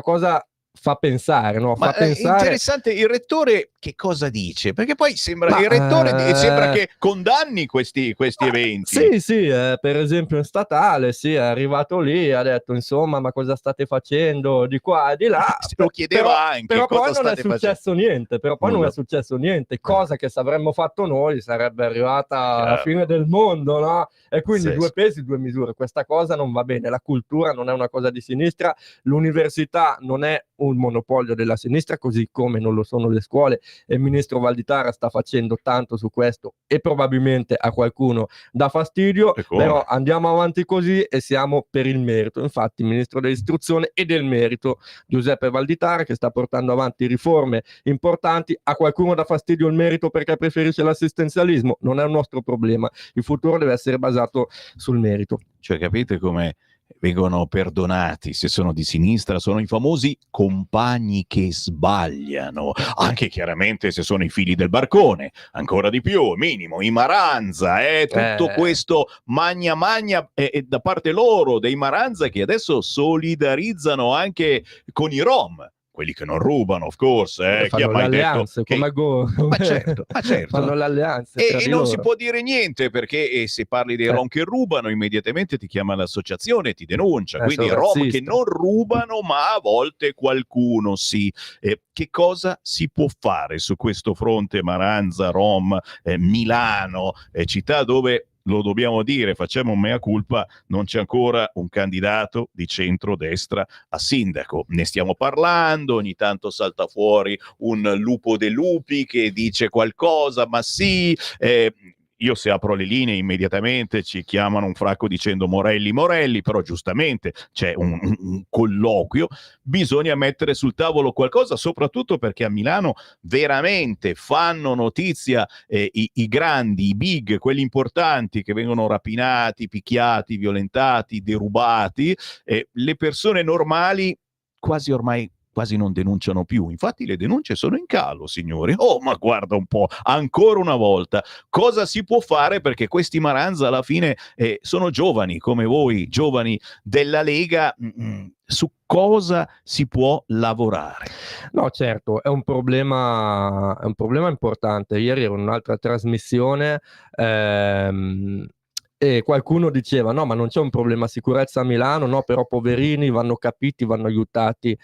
cosa fa pensare, no? Fa pensare. Interessante, il rettore che cosa dice? Perché poi sembra il rettore sembra che condanni questi eventi. Sì, per esempio in statale, è arrivato lì, ha detto insomma, ma cosa state facendo di qua e di là? Lo chiedeva anche. Però cosa poi non è state successo niente, non è successo niente, cosa che se avremmo fatto noi sarebbe arrivata alla fine del mondo, no? E quindi due pesi, due misure, questa cosa non va bene, la cultura non è una cosa di sinistra, l'università non è un monopolio della sinistra, così come non lo sono le scuole, e il ministro Valditara sta facendo tanto su questo e probabilmente a qualcuno dà fastidio, però andiamo avanti così e siamo per il merito. Infatti il ministro dell'istruzione e del merito Giuseppe Valditara, che sta portando avanti riforme importanti, a qualcuno dà fastidio il merito perché preferisce l'assistenzialismo, non è un nostro problema, il futuro deve essere basato sul merito. Cioè, capite come vengono perdonati se sono di sinistra? Sono i famosi compagni che sbagliano, anche chiaramente se sono i figli del barcone, ancora di più, minimo, i Maranza, tutto questo magna da parte loro, dei Maranza, che adesso solidarizzano anche con i Rom. Quelli che non rubano, of course, chi ha mai detto che... Ma certo. Fanno le alleanze e non si può dire niente, perché se parli dei Rom che rubano, immediatamente ti chiama l'associazione e ti denuncia. Quindi Rom che non rubano, ma a volte qualcuno sì. Che cosa si può fare su questo fronte Maranza, Rom, Milano, città dove, lo dobbiamo dire, facciamo un mea culpa, non c'è ancora un candidato di centrodestra a sindaco. Ne stiamo parlando, ogni tanto salta fuori un lupo de lupi che dice qualcosa, ma sì, io se apro le linee immediatamente ci chiamano un fracco dicendo Morelli, però giustamente c'è un colloquio, bisogna mettere sul tavolo qualcosa, soprattutto perché a Milano veramente fanno notizia i grandi, i big, quelli importanti che vengono rapinati, picchiati, violentati, derubati, le persone normali quasi non denunciano più. Infatti le denunce sono in calo, signori. Oh, ma guarda un po', ancora una volta, cosa si può fare? Perché questi Maranza alla fine sono giovani come voi, giovani della Lega. Su cosa si può lavorare? No, certo, è un problema importante. Ieri ero in un'altra trasmissione e qualcuno diceva no, ma non c'è un problema sicurezza a Milano, no, però poverini vanno capiti, vanno aiutati.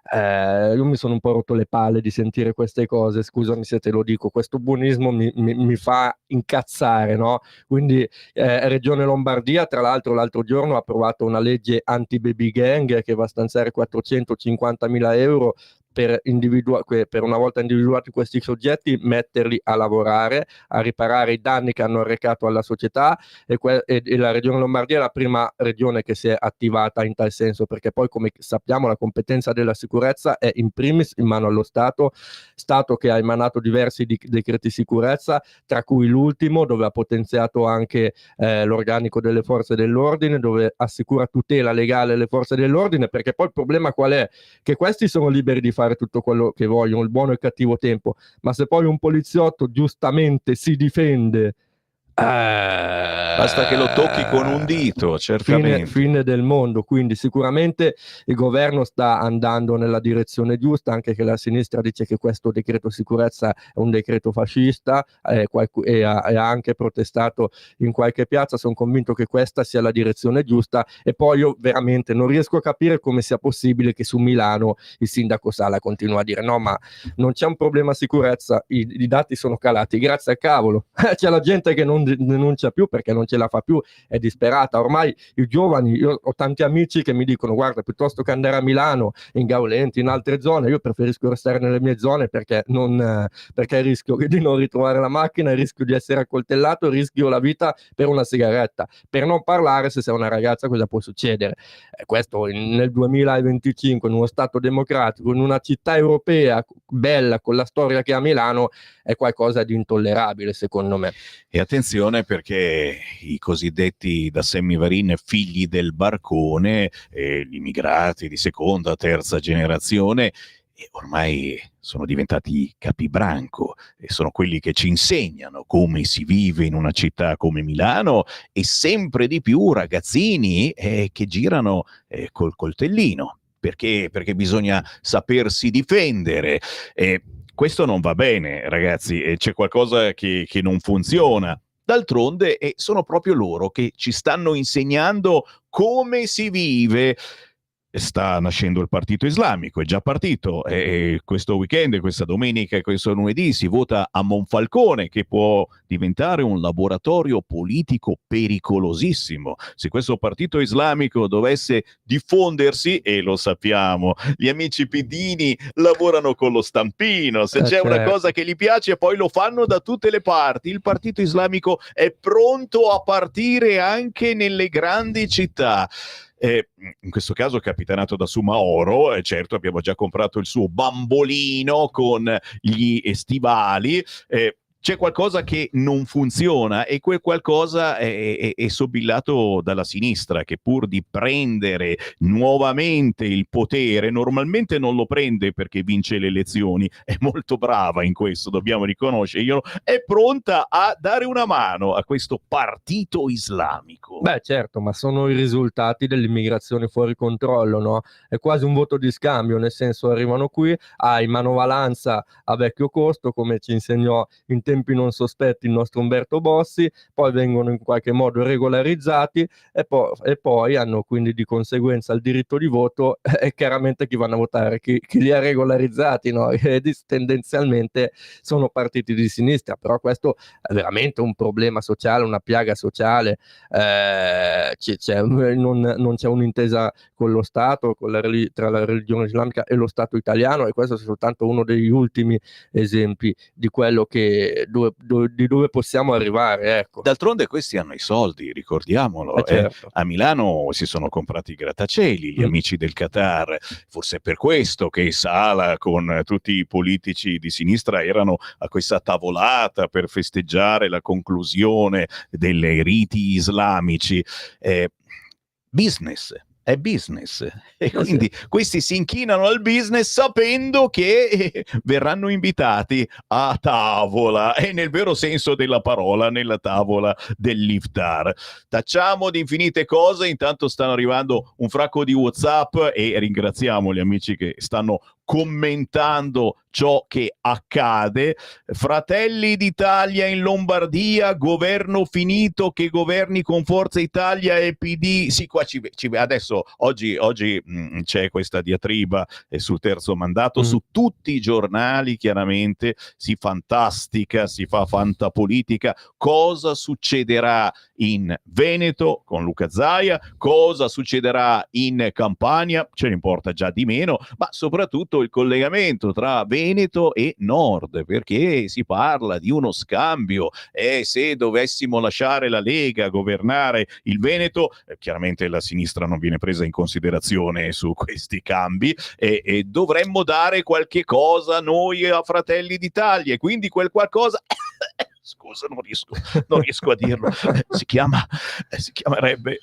Io mi sono un po' rotto le palle di sentire queste cose, scusami se te lo dico, questo buonismo mi fa incazzare, no? Quindi Regione Lombardia, tra l'altro, l'altro giorno ha approvato una legge anti-baby gang che va a stanziare 450.000 euro per una volta individuati questi soggetti, metterli a lavorare, a riparare i danni che hanno arrecato alla società, e la Regione Lombardia è la prima regione che si è attivata in tal senso, perché poi, come sappiamo, la competenza della sicurezza è in primis in mano allo Stato che ha emanato diversi decreti sicurezza, tra cui l'ultimo dove ha potenziato anche l'organico delle forze dell'ordine, dove assicura tutela legale alle forze dell'ordine, perché poi il problema qual è? Che questi sono liberi di fare tutto quello che vogliono, il buono e il cattivo tempo, ma se poi un poliziotto giustamente si difende, basta che lo tocchi con un dito, certamente. Fine del mondo. Quindi sicuramente il governo sta andando nella direzione giusta, anche che la sinistra dice che questo decreto sicurezza è un decreto fascista, e ha anche protestato in qualche piazza. Sono convinto che questa sia la direzione giusta, e poi io veramente non riesco a capire come sia possibile che su Milano il sindaco Sala continua a dire no, ma non c'è un problema sicurezza, i dati sono calati, grazie al cavolo. C'è la gente che non denuncia più perché non ce la fa più, è disperata. Ormai i giovani, io ho tanti amici che mi dicono guarda, piuttosto che andare a Milano, in Gaulenti, in altre zone, io preferisco restare nelle mie zone perché rischio di non ritrovare la macchina, rischio di essere accoltellato, rischio la vita per una sigaretta, per non parlare se sei una ragazza cosa può succedere. Questo nel 2025 in uno stato democratico, in una città europea bella con la storia che ha Milano, è qualcosa di intollerabile secondo me. E attenzione perché i cosiddetti da Sammy Varin figli del barcone, gli immigrati di seconda, terza generazione, ormai sono diventati capibranco e sono quelli che ci insegnano come si vive in una città come Milano, e sempre di più ragazzini che girano col coltellino perché bisogna sapersi difendere. Questo non va bene, ragazzi, c'è qualcosa che non funziona. D'altronde sono proprio loro che ci stanno insegnando come si vive. Sta nascendo il partito islamico, è già partito, e questo weekend, questa domenica e questo lunedì si vota a Monfalcone, che può diventare un laboratorio politico pericolosissimo. Se questo partito islamico dovesse diffondersi, e lo sappiamo, gli amici pidini lavorano con lo stampino, se c'è una cosa che gli piace poi lo fanno da tutte le parti. Il partito islamico è pronto a partire anche nelle grandi città. In questo caso capitanato da Sumaoro, certo abbiamo già comprato il suo bambolino con gli stivali. C'è qualcosa che non funziona e quel qualcosa è sobillato dalla sinistra, che pur di prendere nuovamente il potere, normalmente non lo prende perché vince le elezioni, è molto brava in questo, dobbiamo riconoscerglielo, è pronta a dare una mano a questo partito islamico. Beh certo, ma sono i risultati dell'immigrazione fuori controllo, no? È quasi un voto di scambio, nel senso arrivano qui, in manovalanza a vecchio costo, come ci insegnò in tempi non sospetti il nostro Umberto Bossi, poi vengono in qualche modo regolarizzati e poi hanno quindi di conseguenza il diritto di voto, e chiaramente chi vanno a votare? Chi li ha regolarizzati, no? E tendenzialmente sono partiti di sinistra, però questo è veramente un problema sociale, una piaga sociale. Non c'è un'intesa con lo Stato, tra la religione islamica e lo Stato italiano, e questo è soltanto uno degli ultimi esempi di quello che di dove possiamo arrivare, ecco. D'altronde questi hanno i soldi, ricordiamolo. Certo. A Milano si sono comprati i grattacieli, gli amici del Qatar, forse è per questo che Sala con tutti i politici di sinistra erano a questa tavolata per festeggiare la conclusione dei riti islamici. Business. È business, e quindi questi si inchinano al business sapendo che verranno invitati a tavola, e nel vero senso della parola, nella tavola dell'iftar. Tacciamo di infinite cose, intanto stanno arrivando un fracco di WhatsApp e ringraziamo gli amici che stanno commentando ciò che accade. Fratelli d'Italia in Lombardia, governo finito, che governi con Forza Italia e PD. Sì, qua adesso oggi c'è questa diatriba sul terzo mandato su tutti i giornali, chiaramente si fantastica, si fa fantapolitica. Cosa succederà in Veneto con Luca Zaia, cosa succederà in Campania, ce ne importa già di meno, ma soprattutto il collegamento tra Veneto e Nord, perché si parla di uno scambio, e se dovessimo lasciare la Lega governare il Veneto, chiaramente la sinistra non viene presa in considerazione su questi cambi, e dovremmo dare qualche cosa noi a Fratelli d'Italia, e quindi quel qualcosa scusa, non riesco a dirlo, si chiamerebbe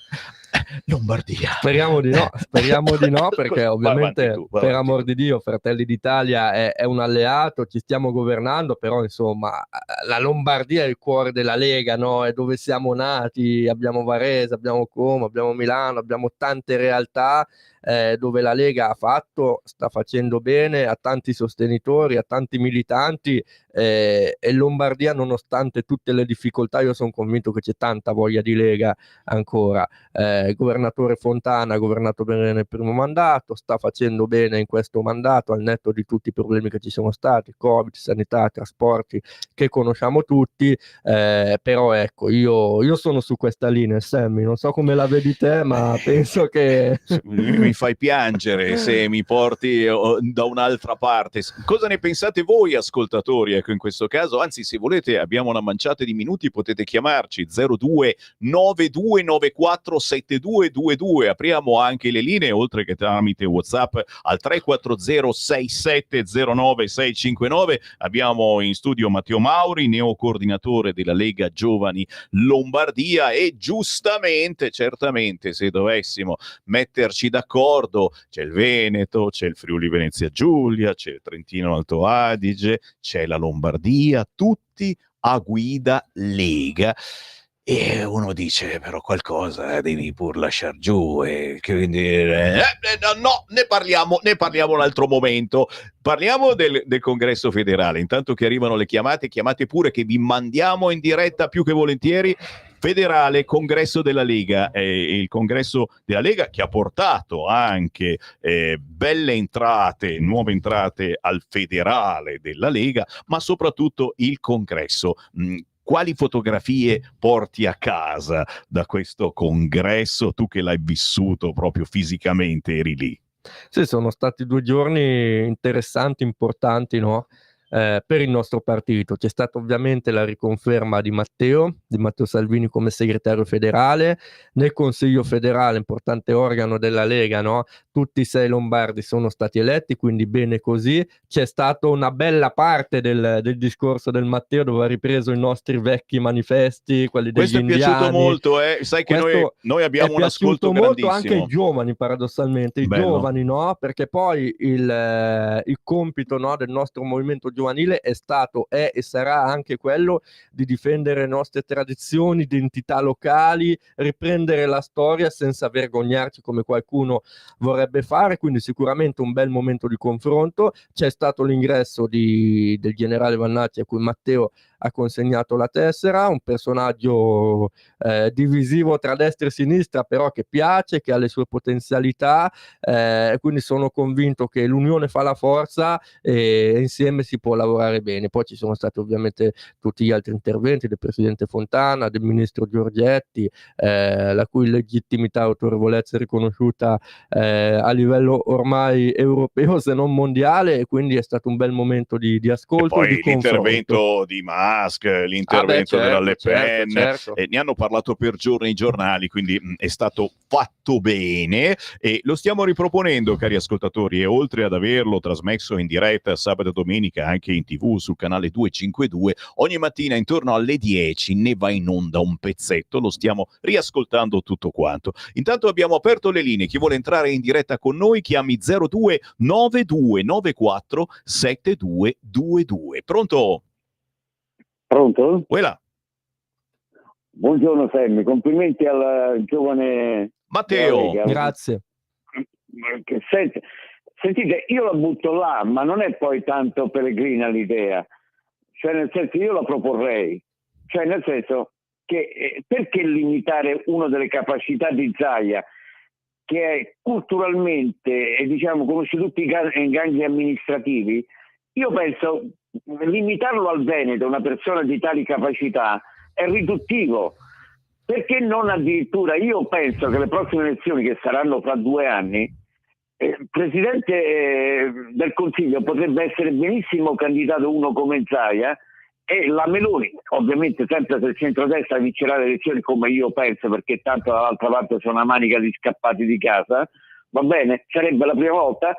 Lombardia. Speriamo di no, perché ovviamente per amor di Dio Fratelli d'Italia è un alleato, ci stiamo governando, però insomma la Lombardia è il cuore della Lega, no? È dove siamo nati, abbiamo Varese, abbiamo Como, abbiamo Milano, abbiamo tante realtà dove la Lega sta facendo bene, ha tanti sostenitori, ha tanti militanti, e Lombardia, nonostante tutte le difficoltà, io sono convinto che c'è tanta voglia di Lega ancora. il governatore Fontana ha governato bene nel primo mandato, sta facendo bene in questo mandato, al netto di tutti i problemi che ci sono stati, Covid, sanità, trasporti, che conosciamo tutti, però ecco, io sono su questa linea, Sammy, non so come la vedi te, ma penso che... Mi fai piangere se mi porti da un'altra parte. Cosa ne pensate voi, ascoltatori? Ecco, in questo caso, anzi, se volete, abbiamo una manciata di minuti, potete chiamarci 02 9294 7222. Apriamo anche le linee, oltre che tramite WhatsApp, al 340 6709 659. Abbiamo in studio Matteo Mauri, neocoordinatore della Lega Giovani Lombardia, e giustamente, certamente, se dovessimo metterci d'accordo, c'è il Veneto, c'è il Friuli Venezia Giulia, c'è il Trentino Alto Adige, c'è la Lombardia, tutti a guida Lega. E uno dice, però qualcosa devi pur lasciar giù, e quindi no, ne parliamo un altro momento. Parliamo del Congresso federale. Intanto che arrivano le chiamate pure, che vi mandiamo in diretta più che volentieri. Federale, Congresso della Lega, il Congresso della Lega che ha portato anche belle entrate, nuove entrate al federale della Lega, ma soprattutto il Congresso. Quali fotografie porti a casa da questo congresso, tu che l'hai vissuto proprio fisicamente, eri lì? Sì, sono stati 2 giorni interessanti, importanti, no? Per il nostro partito. C'è stata ovviamente la riconferma di Matteo Salvini come segretario federale. Nel Consiglio federale, importante organo della Lega, no? Tutti i 6 lombardi sono stati eletti, quindi bene così. C'è stata una bella parte del discorso del Matteo, dove ha ripreso i nostri vecchi manifesti, quelli degli indiani. Questo è piaciuto molto, sai che noi abbiamo un ascolto grandissimo. Molto anche ai giovani, paradossalmente, giovani, no? Perché poi il compito, no, del nostro movimento giovanile è stato, è e sarà anche quello di difendere le nostre tradizioni, identità locali, riprendere la storia senza vergognarci come qualcuno vorrebbe fare, quindi sicuramente un bel momento di confronto. C'è stato l'ingresso del generale Vannacci, a cui Matteo ha consegnato la tessera, un personaggio divisivo tra destra e sinistra, però che piace, che ha le sue potenzialità, quindi sono convinto che l'unione fa la forza e insieme si può lavorare bene. Poi ci sono stati ovviamente tutti gli altri interventi del presidente Fontana, del ministro Giorgetti, la cui legittimità e autorevolezza è riconosciuta a livello ormai europeo, se non mondiale, e quindi è stato un bel momento di ascolto e poi di confronto. L'intervento di Musk, l'intervento della Le Pen, certo. Ne hanno parlato per giorni i giornali, quindi è stato fatto bene e lo stiamo riproponendo, cari ascoltatori, e oltre ad averlo trasmesso in diretta sabato e domenica anche in TV sul canale 252, ogni mattina intorno alle 10 ne va in onda un pezzetto, lo stiamo riascoltando tutto quanto. Intanto abbiamo aperto le linee, chi vuole entrare in diretta con noi chiami 02 9294 7222. Pronto? Pronto? Voilà. Buongiorno Sammy, complimenti al giovane Matteo. Grazie. Sentite, io la butto là, ma non è poi tanto peregrina l'idea, cioè nel senso io la proporrei, cioè nel senso che perché limitare una delle capacità di Zaia, che è culturalmente e diciamo conosce tutti i gangli amministrativi. Io penso limitarlo al Veneto, una persona di tali capacità, è riduttivo. Perché non addirittura, io penso che le prossime elezioni, che saranno fra 2 anni, il Presidente del Consiglio potrebbe essere benissimo candidato uno come Zaia, e la Meloni, ovviamente sempre se il centrodestra vincerà le elezioni, come io penso, perché tanto dall'altra parte sono una manica di scappati di casa, va bene, sarebbe la prima volta,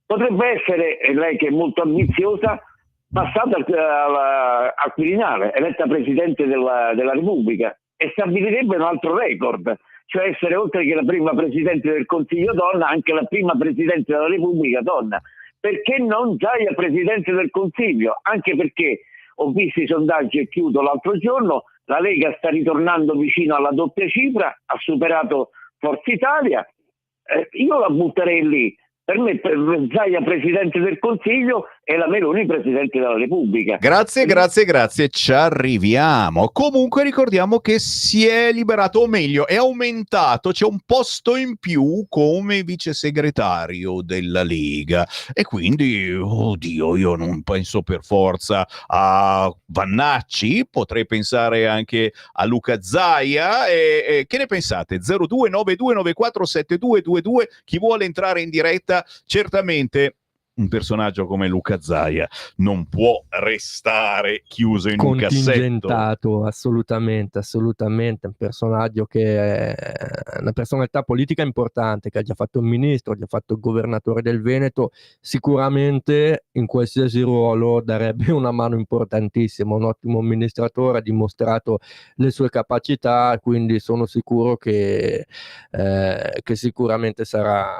potrebbe essere, lei che è molto ambiziosa, passata al Quirinale, eletta Presidente della Repubblica, e stabilirebbe un altro record, cioè essere, oltre che la prima Presidente del Consiglio donna, anche la prima Presidente della Repubblica donna. Perché non Zaia Presidente del Consiglio? Anche perché ho visto i sondaggi, e chiudo, l'altro giorno, la Lega sta ritornando vicino alla doppia cifra, ha superato Forza Italia, io la butterei lì. Per me Zaia Presidente del Consiglio e la Meloni Presidente della Repubblica. Grazie, ci arriviamo. Comunque ricordiamo che si è liberato, o meglio, è aumentato, c'è un posto in più come vice segretario della Lega, e quindi, oddio, io non penso per forza a Vannacci, potrei pensare anche a Luca Zaia, e che ne pensate? 0292947222, chi vuole entrare in diretta. Certamente un personaggio come Luca Zaia non può restare chiuso in un cassetto. Contingentato, assolutamente, un personaggio che è una personalità politica importante, che ha già fatto il ministro, ha già fatto il governatore del Veneto, sicuramente in qualsiasi ruolo darebbe una mano importantissima, un ottimo amministratore, ha dimostrato le sue capacità, quindi sono sicuro che sicuramente sarà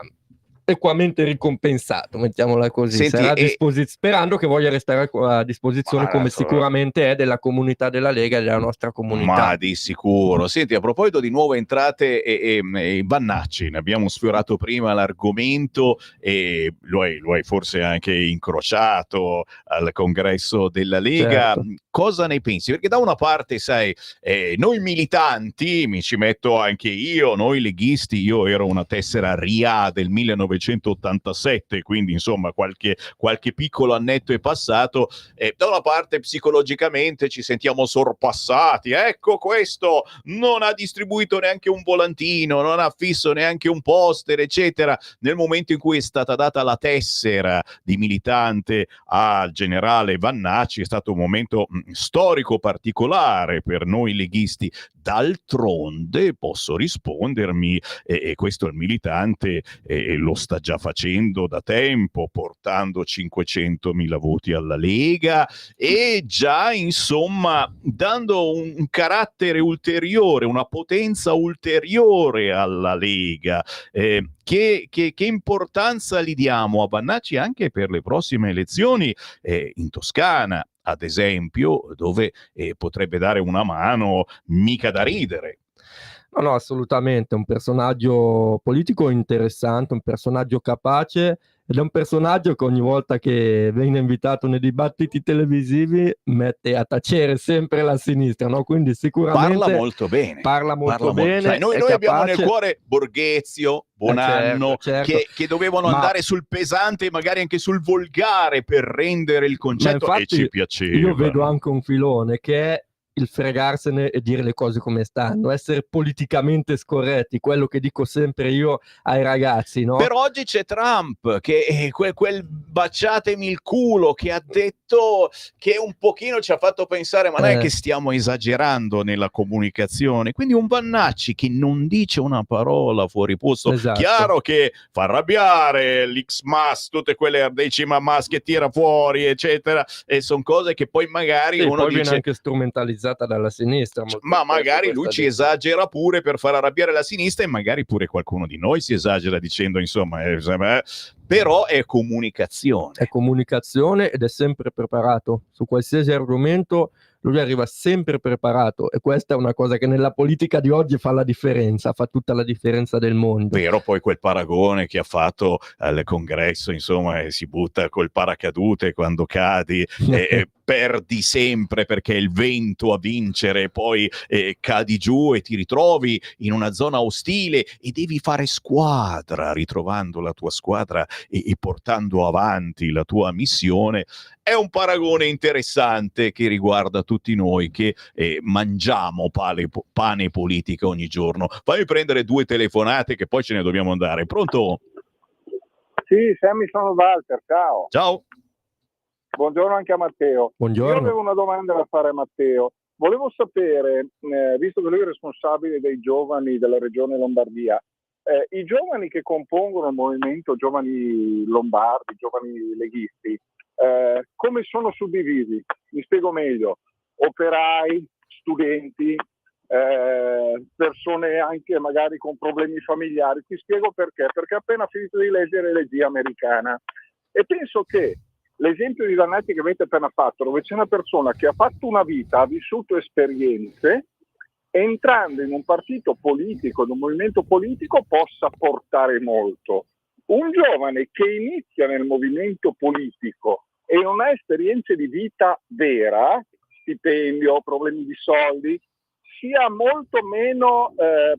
equamente ricompensato, mettiamola così. Senti, sarà sperando che voglia restare a disposizione, come sicuramente è, della comunità della Lega e della nostra comunità. Ma di sicuro. Senti, a proposito di nuove entrate e Vannacci, ne abbiamo sfiorato prima l'argomento, e lo hai forse anche incrociato al congresso della Lega. Certo. Cosa ne pensi? Perché da una parte, sai, noi militanti, mi ci metto anche io, noi leghisti, io ero una tessera RIA del 1987, quindi insomma qualche piccolo annetto è passato, da una parte psicologicamente ci sentiamo sorpassati, ecco, questo non ha distribuito neanche un volantino, non ha fisso neanche un poster, eccetera. Nel momento in cui è stata data la tessera di militante al generale Vannacci, è stato un momento storico particolare per noi leghisti. D'altronde posso rispondermi, e questo il militante lo sta già facendo da tempo, portando 500.000 voti alla Lega e già insomma dando un carattere ulteriore, una potenza ulteriore alla Lega. Che importanza gli diamo a Vannacci anche per le prossime elezioni in Toscana, ad esempio, dove potrebbe dare una mano mica da ridere. No, assolutamente, un personaggio politico interessante, un personaggio capace, ed è un personaggio che ogni volta che viene invitato nei dibattiti televisivi mette a tacere sempre la sinistra, no? Quindi sicuramente parla molto bene. Sai, noi abbiamo nel cuore Borghezio, Bonanno, certo. Che dovevano andare sul pesante, magari anche sul volgare, per rendere il concetto, infatti, e ci piaceva. Io vedo anche un filone che è il fregarsene e dire le cose come stanno, essere politicamente scorretti, quello che dico sempre io ai ragazzi, no? Per oggi c'è Trump, che quel baciatemi il culo, che ha detto, che un pochino ci ha fatto pensare, ma non è che stiamo esagerando nella comunicazione. Quindi un Vannacci che non dice una parola fuori posto. Esatto. Chiaro che fa arrabbiare l'X-Mas, tutte quelle decima mas che tira fuori, eccetera, e sono cose che poi magari uno poi dice... viene anche strumentalizzata dalla sinistra, ma magari lui ci esagera pure per far arrabbiare la sinistra, e magari pure qualcuno di noi si esagera dicendo, insomma, però è comunicazione. È comunicazione ed è sempre preparato su qualsiasi argomento. Lui arriva sempre preparato, e questa è una cosa che nella politica di oggi fa la differenza, fa tutta la differenza del mondo. Vero, poi quel paragone che ha fatto al congresso, insomma, si butta col paracadute quando cadi, perdi sempre perché è il vento a vincere, poi cadi giù e ti ritrovi in una zona ostile e devi fare squadra, ritrovando la tua squadra e portando avanti la tua missione. È un paragone interessante che riguarda tutti noi che mangiamo pane e politica ogni giorno. Fammi prendere 2 telefonate che poi ce ne dobbiamo andare. Pronto? Sì, Sammy, sono Walter, ciao. Ciao. Buongiorno anche a Matteo. Buongiorno. Io avevo una domanda da fare a Matteo. Volevo sapere, visto che lui è responsabile dei giovani della regione Lombardia, i giovani che compongono il movimento Giovani Lombardi, giovani leghisti, come sono suddivisi? Mi spiego meglio. Operai, studenti, persone anche magari con problemi familiari. Ti spiego perché. Perché ho appena finito di leggere Regia Americana e penso che l'esempio di Vannacci che avete appena fatto, dove c'è una persona che ha fatto una vita, ha vissuto esperienze, entrando in un partito politico, in un movimento politico, possa portare molto. Un giovane che inizia nel movimento politico e non ha esperienze di vita vera, stipendio, problemi di soldi, sia molto meno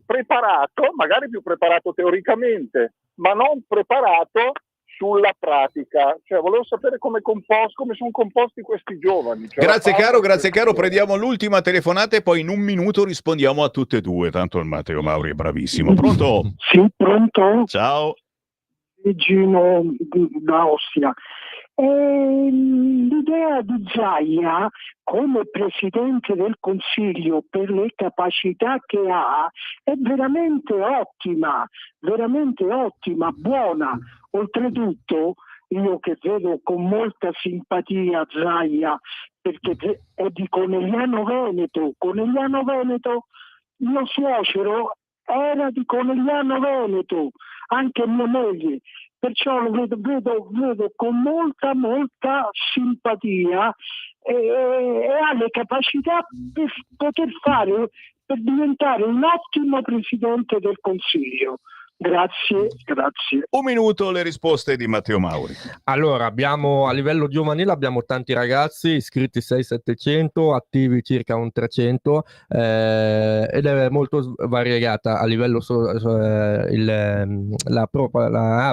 preparato, magari più preparato teoricamente, ma non preparato sulla pratica. Cioè, volevo sapere come sono composti questi giovani. Cioè, Grazie caro, prendiamo l'ultima telefonata e poi in un minuto rispondiamo a tutte e due, tanto il Matteo Mauri è bravissimo. Pronto? Sì, pronto? Ciao. Gino da Ostia. L'idea di Zaia come Presidente del Consiglio, per le capacità che ha, è veramente ottima, buona. Oltretutto, io che vedo con molta simpatia Zaia, perché è di Conegliano Veneto, mio suocero era di Conegliano Veneto, anche mia moglie. Perciò lo vedo con molta simpatia e ha le capacità per poter per diventare un ottimo Presidente del Consiglio. Grazie. Un minuto le risposte di Matteo Mauri. Allora, abbiamo a livello giovanile abbiamo tanti ragazzi, iscritti 600-700, attivi circa un 300, ed è molto variegata a livello la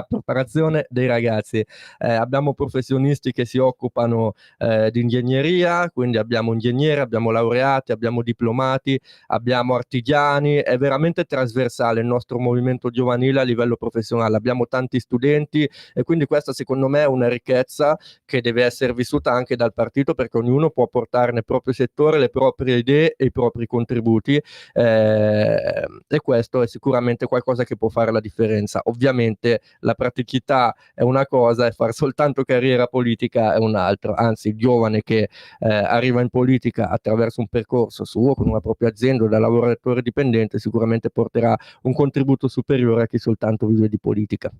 preparazione dei ragazzi. Abbiamo professionisti che si occupano di ingegneria, quindi abbiamo ingegneri, abbiamo laureati, abbiamo diplomati, abbiamo artigiani, è veramente trasversale il nostro movimento giovanile a livello professionale, abbiamo tanti studenti e quindi questa secondo me è una ricchezza che deve essere vissuta anche dal partito, perché ognuno può portare nel proprio settore le proprie idee e i propri contributi, e questo è sicuramente qualcosa che può fare la differenza. Ovviamente la praticità è una cosa e fare soltanto carriera politica è un altro, anzi il giovane che arriva in politica attraverso un percorso suo con una propria azienda o da lavoratore dipendente sicuramente porterà un contributo superiore a chi soltanto vive di politica.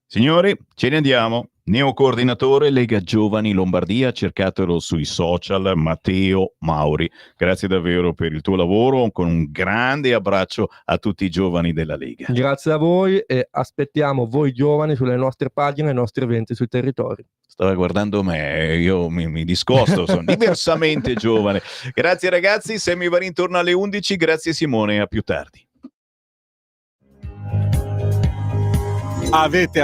Signori, ce ne andiamo. Neocoordinatore Lega Giovani Lombardia, cercatelo sui social, Matteo Mauri. Grazie davvero per il tuo lavoro, con un grande abbraccio a tutti i giovani della Lega. Grazie a voi e aspettiamo voi giovani sulle nostre pagine, ai nostri eventi sui territori. Stava guardando me, io mi discosto, sono diversamente giovane. Grazie ragazzi, Sammy Varin torna alle 11, grazie Simone, a più tardi. Avete